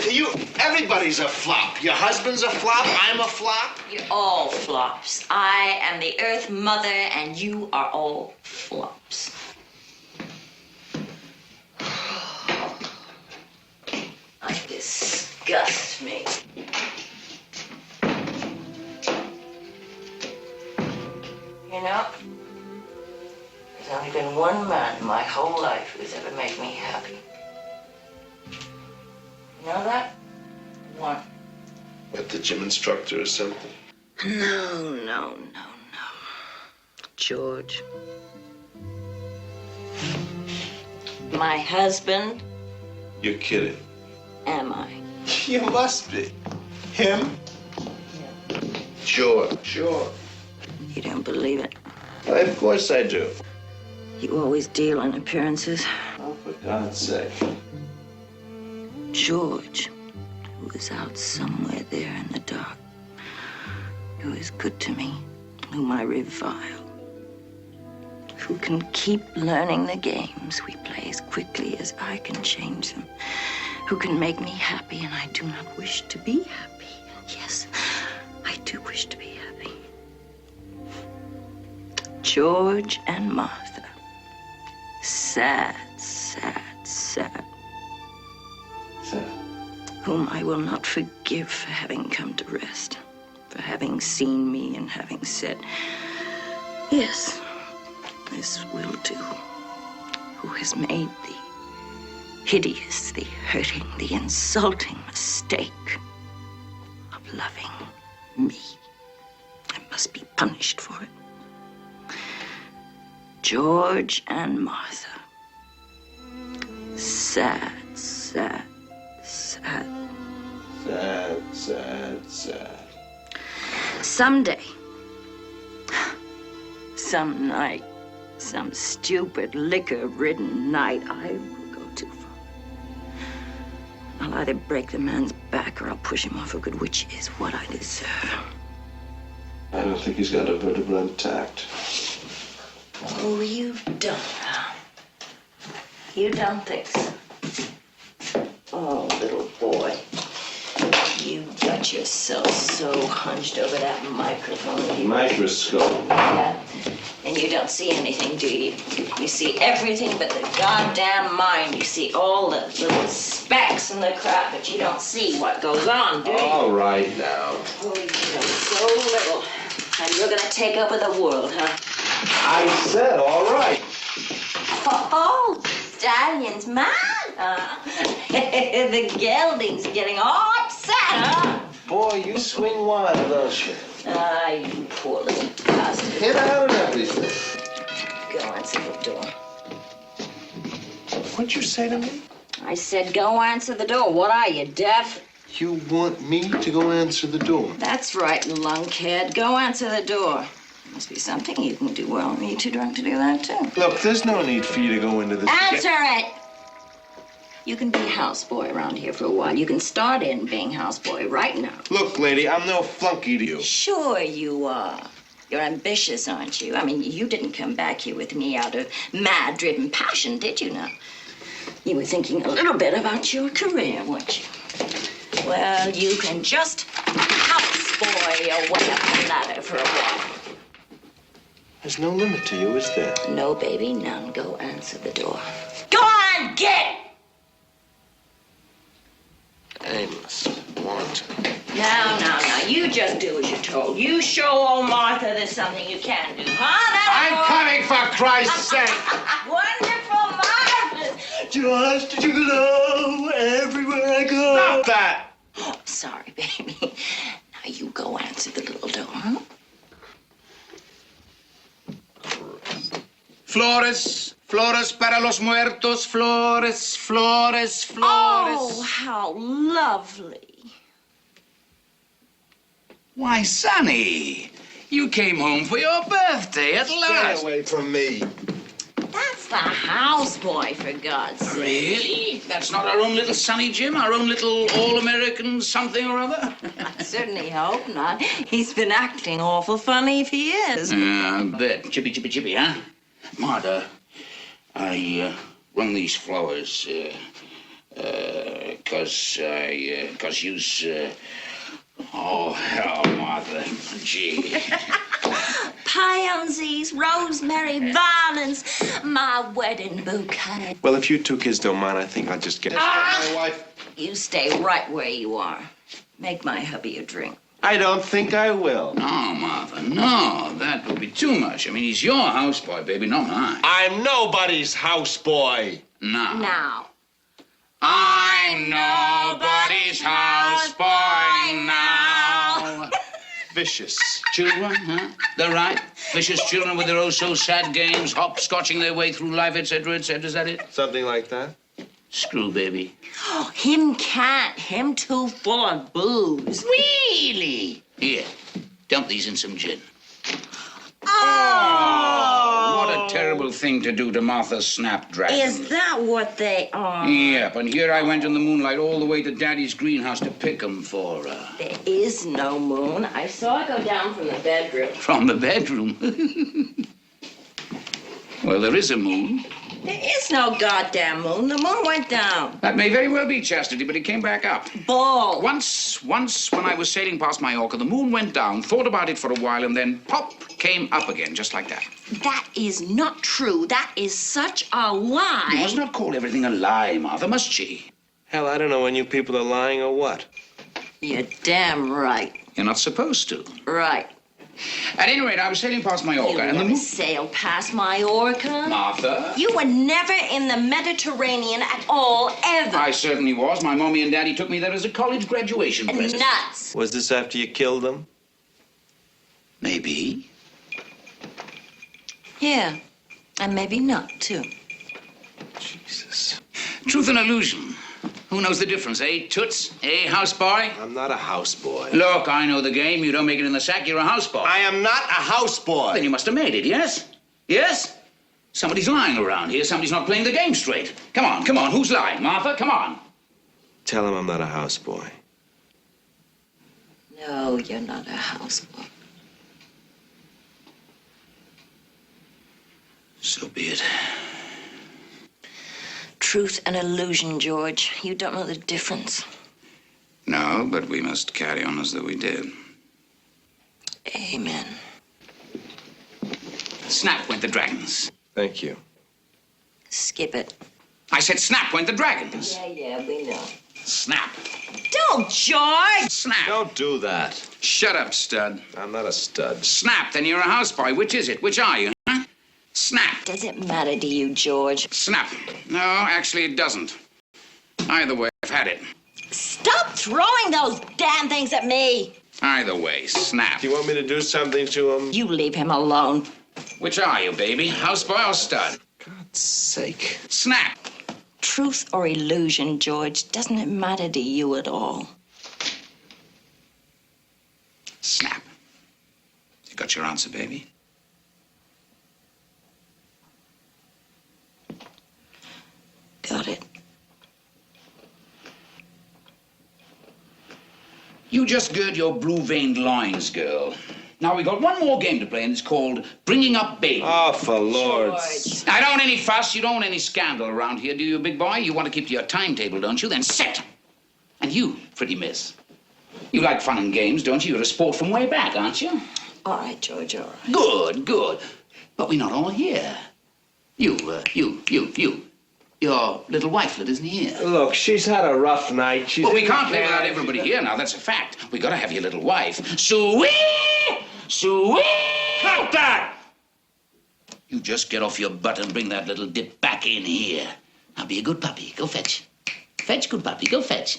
Everybody's a flop. Your husband's a flop, I'm a flop. You're all flops. I am the Earth Mother, and you are all flops. I disgust me. You know, there's only been one man in my whole life who's ever made me happy. You know that? One. What, the gym instructor or something? No. George. My husband. You're kidding. Am I? You must be. Him? Yeah. Sure. You don't believe it? Why, of course I do. You always deal in appearances. Oh, for God's sake. George, who is out somewhere there in the dark, who is good to me, whom I revile, who can keep learning the games we play as quickly as I can change them, who can make me happy, and I do not wish to be happy. And yes, I do wish to be happy. George and Martha. Sad. Whom I will not forgive for having come to rest, for having seen me and having said, yes, this will do. Who has made the hideous, the hurting, the insulting mistake of loving me and must be punished for it. George and Martha. Sad. Someday, some night, some stupid liquor-ridden night, I will go too far. I'll either break the man's back or I'll push him off a good, which is what I deserve. I don't think he's got a vertebra intact. Oh, you don't, huh? You don't think so? Oh, little boy. You got yourself so hunched over that microphone. Microscope. Yeah. And you don't see anything, do you? You see everything but the goddamn mind. You see all the little specks in the crowd, but you don't see what goes on, do you? All right now. Oh, you know so little. And you're gonna take over the world, huh? I said all right. Oh, Stallion's mad, huh? The geldings are getting all upset, huh? Boy, you swing wild, don't you? Ah, you poor little bastard. Hit out and everything. Go answer the door. What'd you say to me? I said go answer the door. What are you, deaf? You want me to go answer the door? That's right, lunkhead. Go answer the door. Must be something you can do well. Are you too drunk to do that, too? Look, there's no need for you to go into this. Answer it! You can be houseboy around here for a while. You can start in being houseboy right now. Look, lady, I'm no flunky to you. Sure you are. You're ambitious, aren't you? I mean, you didn't come back here with me out of mad-driven passion, did you now? You were thinking a little bit about your career, weren't you? Well, you can just houseboy your way up the ladder for a while. There's no limit to you, is there? No, baby, none. Go answer the door. Go on, get! Aimless, wanton. Now, you just do as you're told. You show old Martha there's something you can do, huh? I'm coming, for Christ's sake! Wonderful, marvelous. Just you glow everywhere I go. Stop that! Oh, sorry, baby. Now you go answer the little door, huh? Flores para los muertos, flores. Oh, how lovely. Why, Sonny, you came home for your birthday at Stay last. away from me. That's the houseboy, for God's sake. Really? That's not our own little Sonny Jim, our own little all-American something or other? I certainly hope not. He's been acting awful funny if he is. Yeah, I bet. Chippy, huh? Martha, I run these flowers 'Cause you's, oh, hell, Martha, gee. Pansies, rosemary, violets, my wedding bouquet. Well, if you two kids don't mind, I think I'll just get... My wife. You stay right where you are. Make my hubby a drink. I don't think I will. No, Martha, no. That would be too much. I mean, he's your houseboy, baby, not mine. I'm nobody's houseboy. No. Now. I'm nobody's houseboy now. Vicious. Children, huh? They're right. Vicious children with their oh-so-sad games, hopscotching their way through life, etc., etc. Is that it? Something like that. Screw, baby. Oh, him can't. Him too full of booze. Really? Here, dump these in some gin. Oh! What a terrible thing to do to Martha's snapdragon. Is that what they are? Yep, and here I went in the moonlight all the way to Daddy's greenhouse to pick 'em for her. There is no moon. I saw it go down from the bedroom. From the bedroom? Well, there is a moon. There is no goddamn moon. The moon went down. That may very well be, Chastity, but it came back up. Bull. Once, when I was sailing past Mallorca, the moon went down, thought about it for a while, and then pop, came up again, just like that. That is not true. That is such a lie. You must not call everything a lie, Martha, must she? Hell, I don't know when you people are lying or what. You're damn right. You're not supposed to. Right. At any rate, I was sailing past Mallorca, You and the never moon... sailed past Mallorca. Martha? You were never in the Mediterranean at all, ever. I certainly was. My mommy and daddy took me there as a college graduation present. Nuts. Was this after you killed them? Maybe. Yeah. And maybe not, too. Jesus. Truth and illusion. Who knows the difference, eh, Toots? Eh, houseboy? I'm not a houseboy. Look, I know the game. You don't make it in the sack, you're a houseboy. I am not a houseboy. Then you must have made it, yes? Yes? Somebody's lying around here. Somebody's not playing the game straight. Come on. Who's lying? Martha, come on. Tell him I'm not a houseboy. No, you're not a houseboy. So be it. Truth and illusion, George. You don't know the difference. No, but we must carry on as though we did. Amen. Snap went the dragons. Thank you. Skip it. I said snap went the dragons. Yeah, we know. Snap. Don't, George! Snap. Don't do that. Shut up, stud. I'm not a stud. Snap, then you're a houseboy. Which is it? Which are you, huh? Snap. Does it matter to you, George? Snap. No, actually it doesn't. Either way, I've had it. Stop throwing those damn things at me! Either way, snap. Do you want me to do something to him? You leave him alone. Which are you, baby? Houseboy or stud? God's sake. Snap. Truth or illusion, George, doesn't it matter to you at all? Snap. You got your answer, baby? Got it. You just gird your blue-veined loins, girl. Now, we got one more game to play, and it's called Bringing Up Baby. Oh, for Lord's... I don't want any fuss. You don't want any scandal around here, do you, big boy? You want to keep to your timetable, don't you? Then sit. And you, pretty miss. You like fun and games, don't you? You're a sport from way back, aren't you? All right, George, all right. Good. But we're not all here. You. Your little wifelet isn't here. Look, she's had a rough night. She's Well, we in can't the play without cab. everybody here now. That's a fact. We gotta have your little wife. Sweet! Cut that! You just get off your butt and bring that little dip back in here. Now be a good puppy. Go fetch. Fetch, good puppy. Go fetch.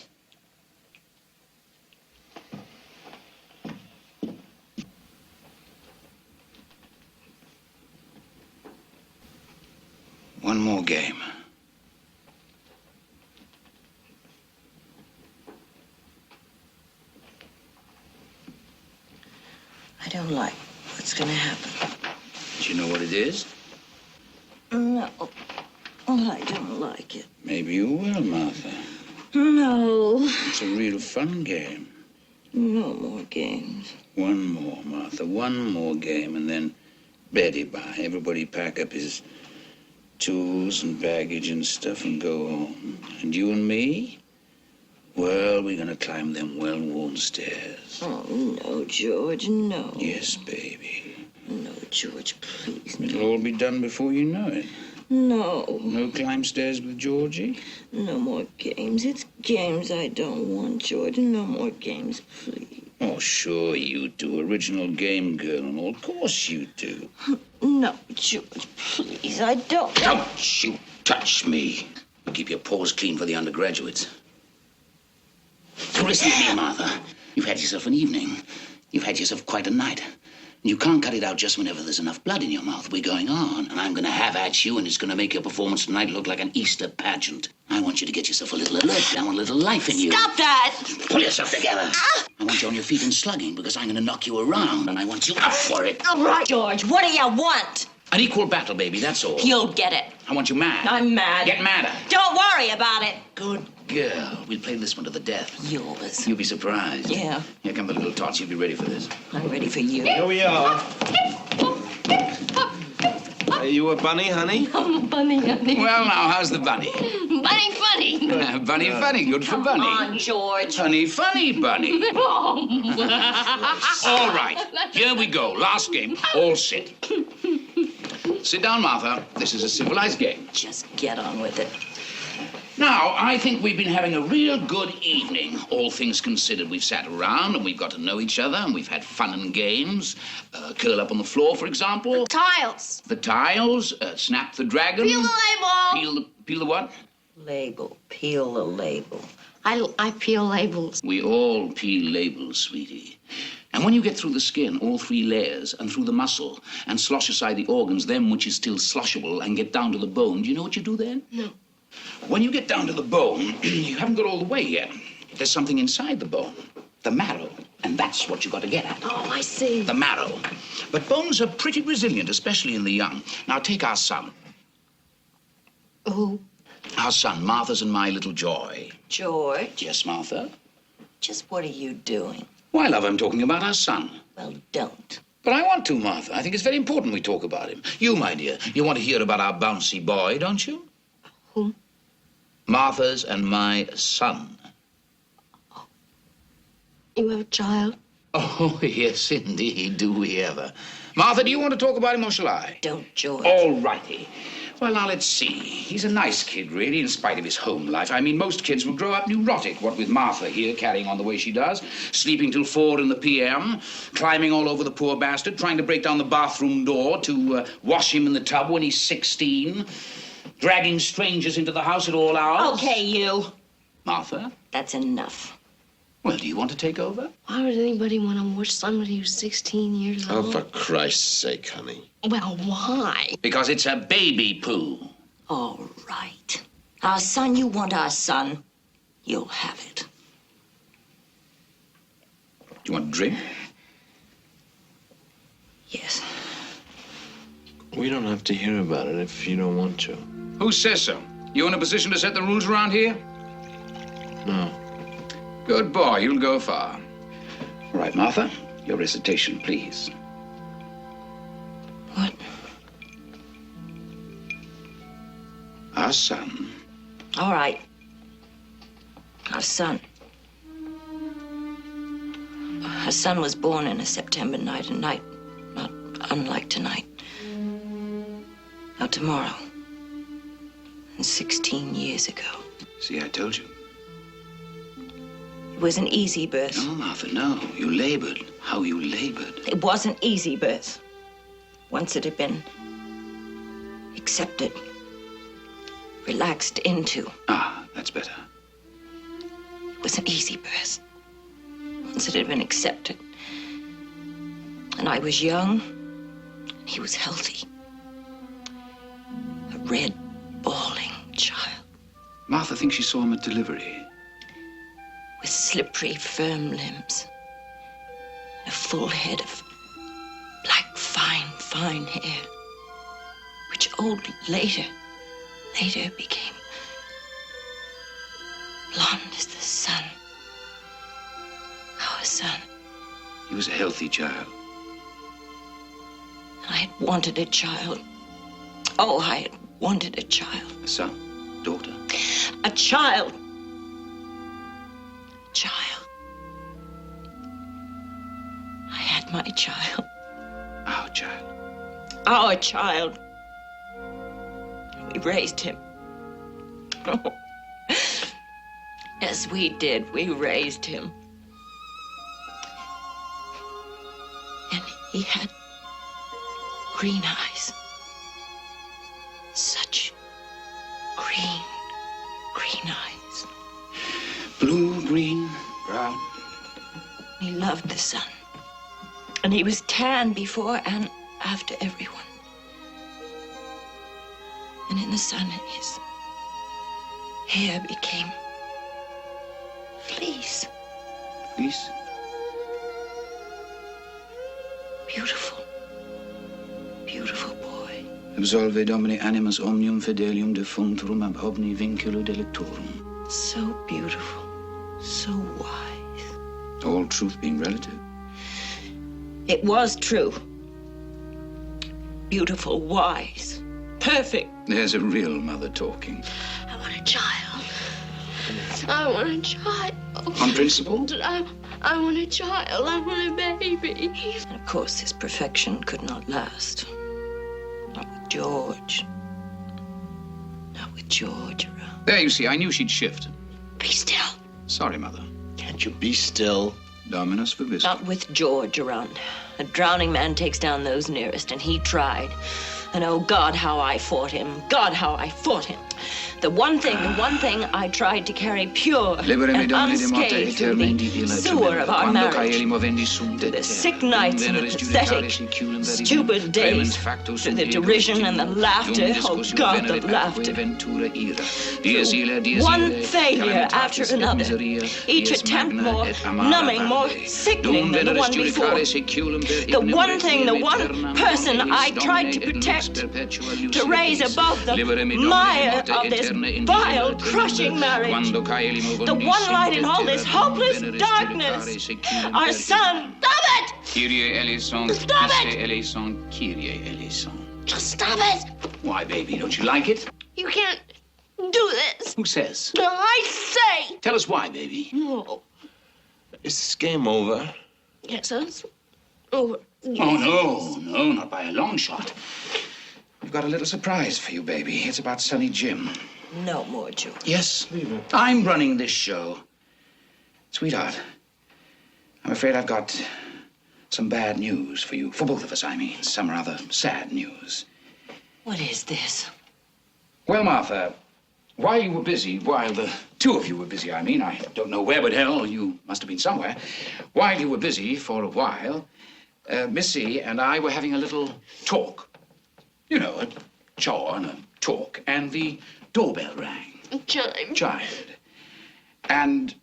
One more game. I don't like what's gonna happen. Do you know what it is? No. Well, I don't like it. Maybe you will, Martha. No. It's a real fun game. No more games. One more, Martha. One more game, and then Betty bye. Everybody pack up his tools and baggage and stuff and go home. And you and me? Well, we're gonna climb them well-worn stairs. Oh, no, George, no. Yes, baby. No, George, please, It'll no. all be done before you know it. No. No climb stairs with Georgie? No more games. It's games I don't want, George. No more games, please. Oh, sure you do. Original game girl and all. Of course you do. No, George, please, I don't. Don't you touch me. You keep your paws clean for the undergraduates. So listen to me, Martha. You've had yourself an evening. You've had yourself quite a night. You can't cut it out just whenever there's enough blood in your mouth. We're going on, and I'm going to have at you, and it's going to make your performance tonight look like an Easter pageant. I want you to get yourself a little alert. I want a little life in you. Stop that! Pull yourself together. I want you on your feet and slugging, because I'm going to knock you around, and I want you up for it. All right, George, what do you want? An equal battle, baby, that's all. You'll get it. I want you mad. I'm mad. Get madder. Don't worry about it. Good girl. We'll play this one to the death. Yours. You'll be surprised. Yeah. Here come the little tots. You'll be ready for this. I'm ready for you. Here we are. Are you a bunny, honey? I'm a bunny, honey. Well, now, how's the bunny? Bunny funny. Bunny funny. Good for bunny. Come on, George. Honey funny bunny. All right. Here we go. Last game. All sit. Sit down, Martha. This is a civilized game. Just get on with it. Now, I think we've been having a real good evening, all things considered. We've sat around and we've got to know each other and we've had fun and games. Curl up on the floor, for example. Tiles. The tiles. Snap the dragon. Peel the label. Peel the what? Label. Peel the label. I peel labels. We all peel labels, sweetie. And when you get through the skin, all three layers, and through the muscle, and slosh aside the organs, them which is still sloshable, and get down to the bone, do you know what you do then? No. When you get down to the bone, you haven't got all the way yet. There's something inside the bone, the marrow, and that's what you got to get at. Oh, I see. The marrow. But bones are pretty resilient, especially in the young. Now, take our son. Who? Our son, Martha's and my little joy. George, Yes, Martha? just what are you doing? Why, love, I'm talking about our son. Well, don't. But I want to, Martha. I think it's very important we talk about him. You, my dear, you want to hear about our bouncy boy, don't you? Who? Martha's and my son. You have a child? Oh, yes, indeed, do we ever. Martha, do you want to talk about him or shall I? Don't, George. All righty. Well, now, let's see. He's a nice kid, really, in spite of his home life. I mean, most kids will grow up neurotic, what with Martha here carrying on the way she does, sleeping till 4 in the p.m., climbing all over the poor bastard, trying to break down the bathroom door to wash him in the tub when he's 16, dragging strangers into the house at all hours. Okay, you. Martha? That's enough. Well, do you want to take over? Why would anybody want to watch somebody who's 16 years Oh, old? for Christ's sake, honey. Well, why? Because it's a baby poo. All right. Our son, you want our son. You'll have it. Do you want a drink? Yes. We don't have to hear about it if you don't want to. Who says so? You in a position to set the rules around here? No. Good boy, you'll go far. All right, Martha, your recitation, please. What? Our son. All right. Our son. Our son was born in a September night, a night not unlike tonight. Now, tomorrow. And 16 years ago. See, I told you. It was an easy birth. No, Martha, no. You labored. How you labored. It wasn't easy birth. Once it had been accepted, relaxed into. Ah, that's better. It was an easy birth. Once it had been accepted. And I was young, and he was healthy. A red, bawling child. Martha thinks she saw him at delivery. With slippery, firm limbs. And a full head of black, fine hair. Which later became blonde as the sun. Our son. He was a healthy child. And I had wanted a child. Oh, I had wanted a child. A son? Daughter? A child. Child. I had my child. Our child. Our child. We raised him. Oh. Yes, we did. We raised him. And he had green eyes. Such green eyes. Blue, green, brown. He loved the sun. And he was tan before and after everyone. And in the sun, his hair became fleece. Fleece? Beautiful. Beautiful boy. Absolve Domini animus omnium fidelium defunctorum ab homini vinculo delictorum. So beautiful. So wise. All truth being relative. It was true. Beautiful, wise, perfect. There's a real mother talking. I want a child. I want a child. On principle? I want a child. I want a baby. And of course, this perfection could not last. Not with George. Not with George around. There, you see, I knew she'd shift. Be still. Sorry, Mother. Can't you be still? Dominus vobiscum. Not with George around. A drowning man takes down those nearest, and he tried. And oh, God, how I fought him. God, how I fought him. The one thing I tried to carry pure and unscathed through the sewer of our marriage. Through the sick nights and the pathetic, stupid days. Through the derision and the laughter. Oh, God, the laughter. Through one failure after another. Each attempt more numbing, more sickening than the one before. The one thing, the one person I tried to protect. To raise above the mire of this vile, crushing marriage. The one light in all this hopeless darkness. Our son. Stop it! Kyrie eleison. Stop it! Eleison. Kyrie eleison. Just stop it. Why, baby, don't you like it? You can't do this. Who says? I say. Tell us why, baby. No. Is this game over? Yes, it's over. Oh, no, not by a long shot. We've got a little surprise for you, baby. It's about Sonny Jim. No more, George. Yes, I'm running this show. Sweetheart, I'm afraid I've got some bad news for you. For both of us, I mean. Some rather sad news. What is this? Well, Martha, while you were busy, while the two of you were busy, I mean, I don't know where, but hell, you must have been somewhere. While you were busy for a while, Missy and I were having a little talk. You know, a chaw and a talk, and the doorbell rang. Chimed. And,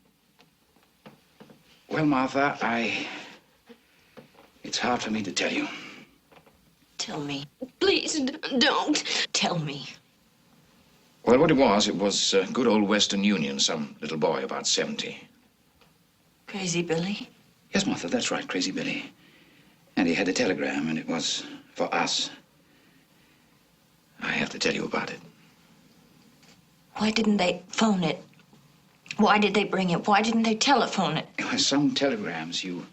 well, Martha, it's hard for me to tell you. Tell me. Please don't. Tell me. Well, what it was good old Western Union, some little boy about 70. Crazy Billy? Yes, Martha, that's right, Crazy Billy. And he had a telegram, and it was for us. I have to tell you about it. Why didn't they phone it? Why did they bring it? Why didn't they telephone it? Well, some telegrams you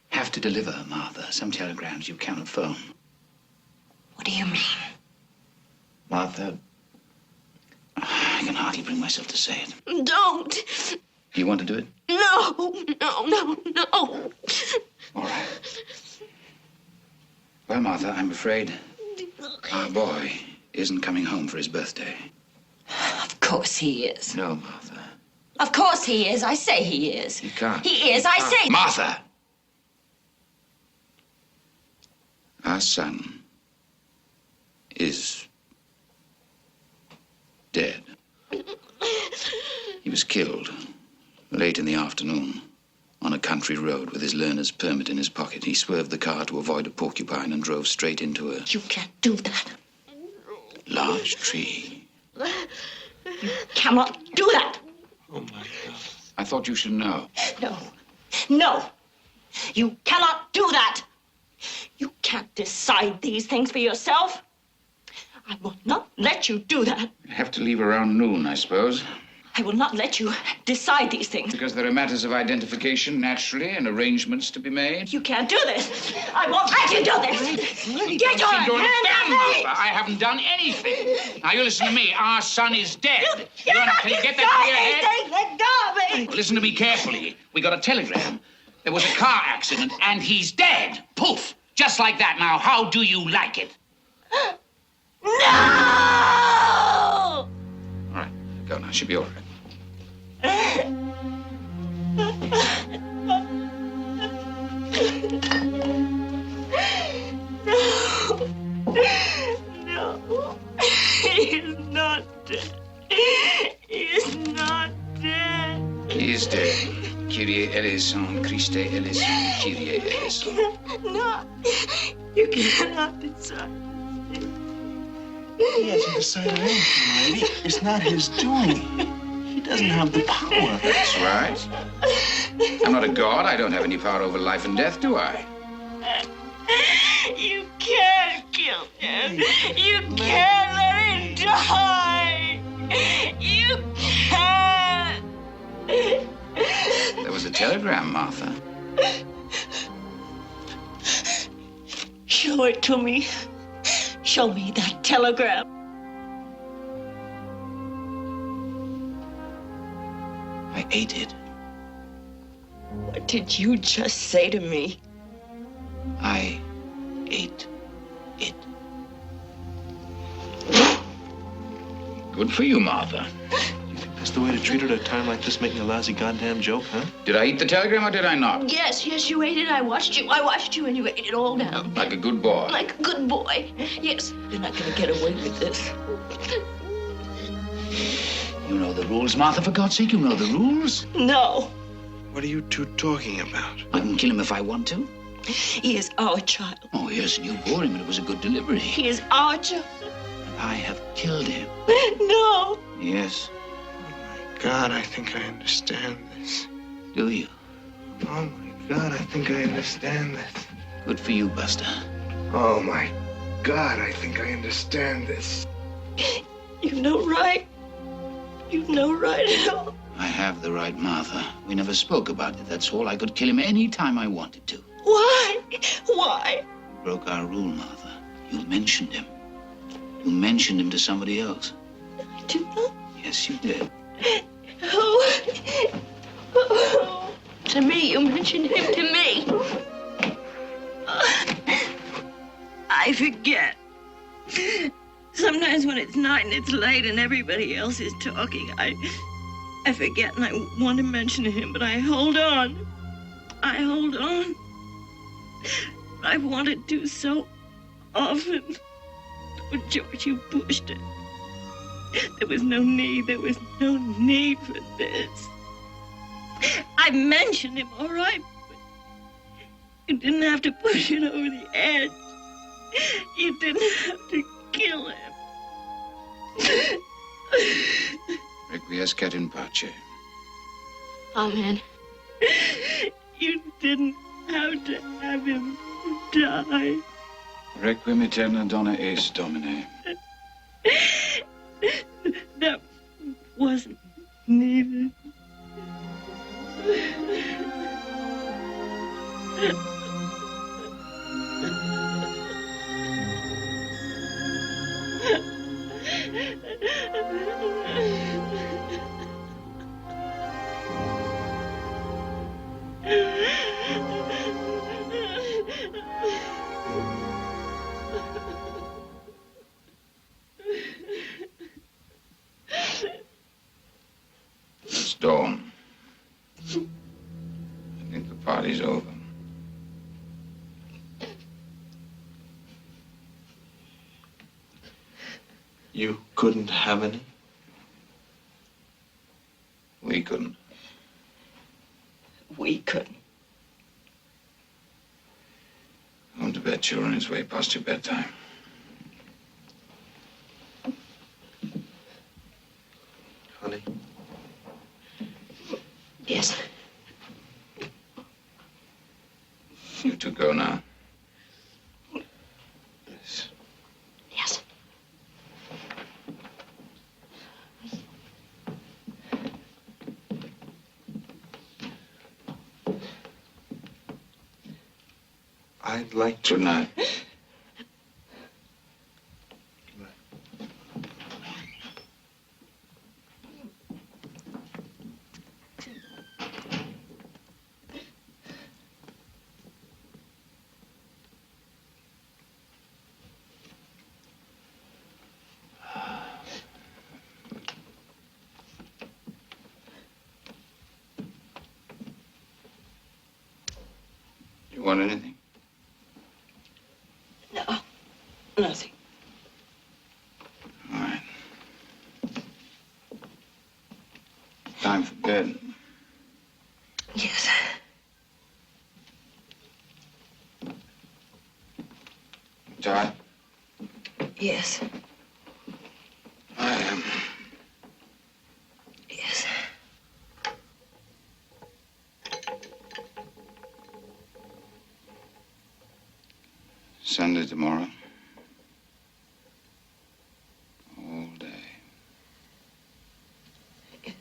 have to deliver, Martha. Some telegrams you cannot phone. What do you mean? Martha, I can hardly bring myself to say it. Don't. You want to do it? No. All right. Well, Martha, I'm afraid our boy isn't coming home for his birthday. Of course he is. No, Martha. Of course he is. I say he is. He can't. He is. I say. Martha! Our son is dead. He was killed late in the afternoon on a country road with his learner's permit in his pocket. He swerved the car to avoid a porcupine and drove straight into a You can't do that. large tree. You cannot do that. Oh, my God. I thought you should know. No. You cannot do that. You can't decide these things for yourself. I will not let you do that. I have to leave around noon, I suppose. I will not let you decide these things. Because there are matters of identification, naturally, and arrangements to be made. You can't do this. I won't let you do this. Get your hand off me. I haven't done anything. Now, you listen to me. Our son is dead. Can you get that through your head? Let go of me. Listen to me carefully. We got a telegram. There was a car accident, and he's dead. Poof. Just like that. Now, how do you like it? No! All right. Go now. She'll be all right. No. He's not dead. He's not dead. He is dead. Kyrie eleison, Christe eleison, Kyrie eleison. No. You cannot decide. He hasn't decided anything, lady. It's not his doing. He doesn't have the power. That's right. I'm not a god. I don't have any power over life and death, do I? You can't kill him. You can't let him die. You can't. There was a telegram, Martha. Show it to me. Show me that telegram. I ate it. What did you just say to me? I ate it. Good for you, Martha. You think that's the way to treat her at a time like this, making a lousy goddamn joke, huh? Did I eat the telegram or did I not? Yes, you ate it. I watched you and you ate it all down. Like a good boy. Like a good boy. Yes, you're not going to get away with this. You know the rules, Martha, for God's sake. You know the rules. No. What are you two talking about? I can kill him if I want to. He is our child. Oh, yes, and you bore him, and it was a good delivery. He is our child. And I have killed him. No. Yes. God, I think I understand this. Do you? Oh, my God, I think I understand this. Good for you, Buster. Oh, my God, I think I understand this. You know right. You know right at all. I have the right, Martha. We never spoke about it, that's all. I could kill him any time I wanted to. Why? Why? You broke our rule, Martha. You mentioned him. You mentioned him to somebody else. I did not. Yes, you did. Who? To me, you mentioned him to me. I forget. Sometimes when it's night and it's late and everybody else is talking, I forget and I want to mention him, but I hold on. I hold on. I've wanted to so often. But George, you pushed it. There was no need for this. I mentioned him, all right, but you didn't have to push it over the edge. You didn't have to kill him. Requiescat in pace. Amen. You didn't have to have him die. Requiem aeterna dona eis Domine. That wasn't needed. It's dawn. I think the party's over. You couldn't have any? We couldn't. We couldn't. Home to bed, children. It's way past your bedtime. Honey? Yes. You two go now. Yes. I'd like to not. You want anything? No, nothing. All right. Time for bed. Yes. Tired? Yes. I am. Yes. Sunday tomorrow. All day. Yes.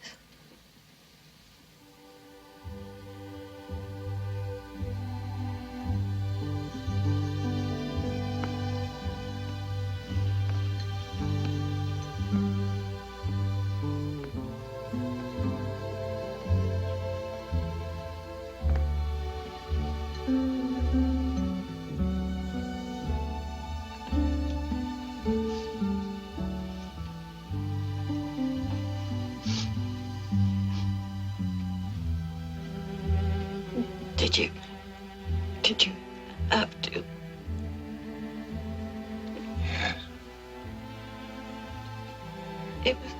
Did you have to? Yes. It was.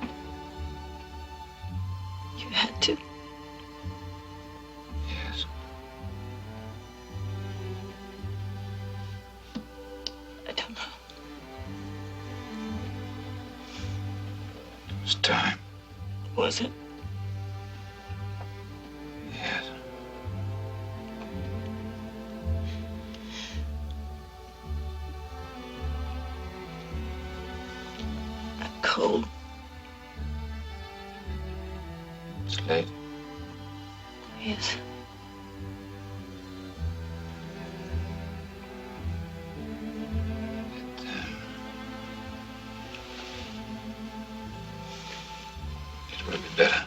You had to. Yes. I don't know. It was time. Was it? Yes. I'm cold. It's late. Yes. It will be better.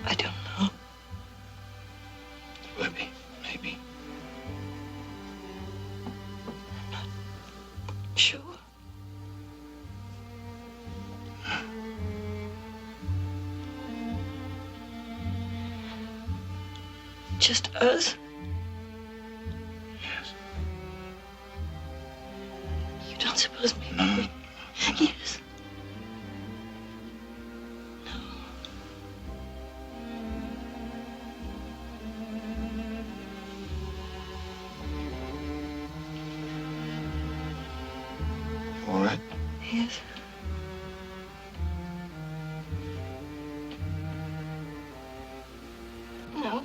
I don't know. It will be, maybe. Sure. Just us? Yes. You don't suppose maybe No. we... Yes. All right. Yes. No.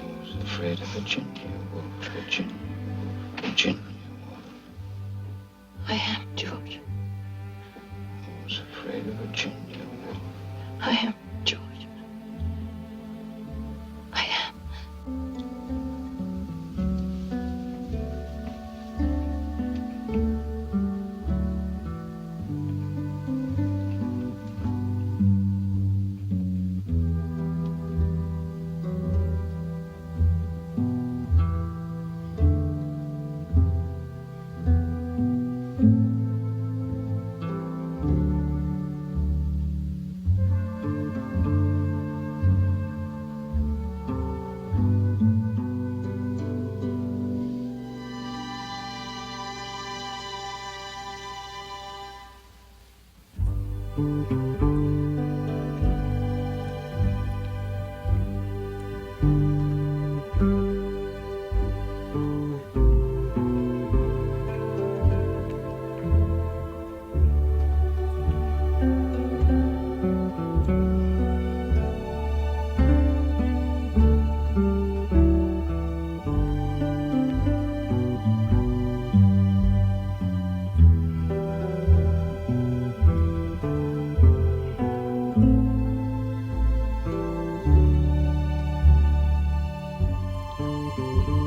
Who's afraid of Virginia Woolf? Virginia Woolf. Virginia Woolf. I am, George. Who's afraid of Virginia Woolf? I am, George. I am. you.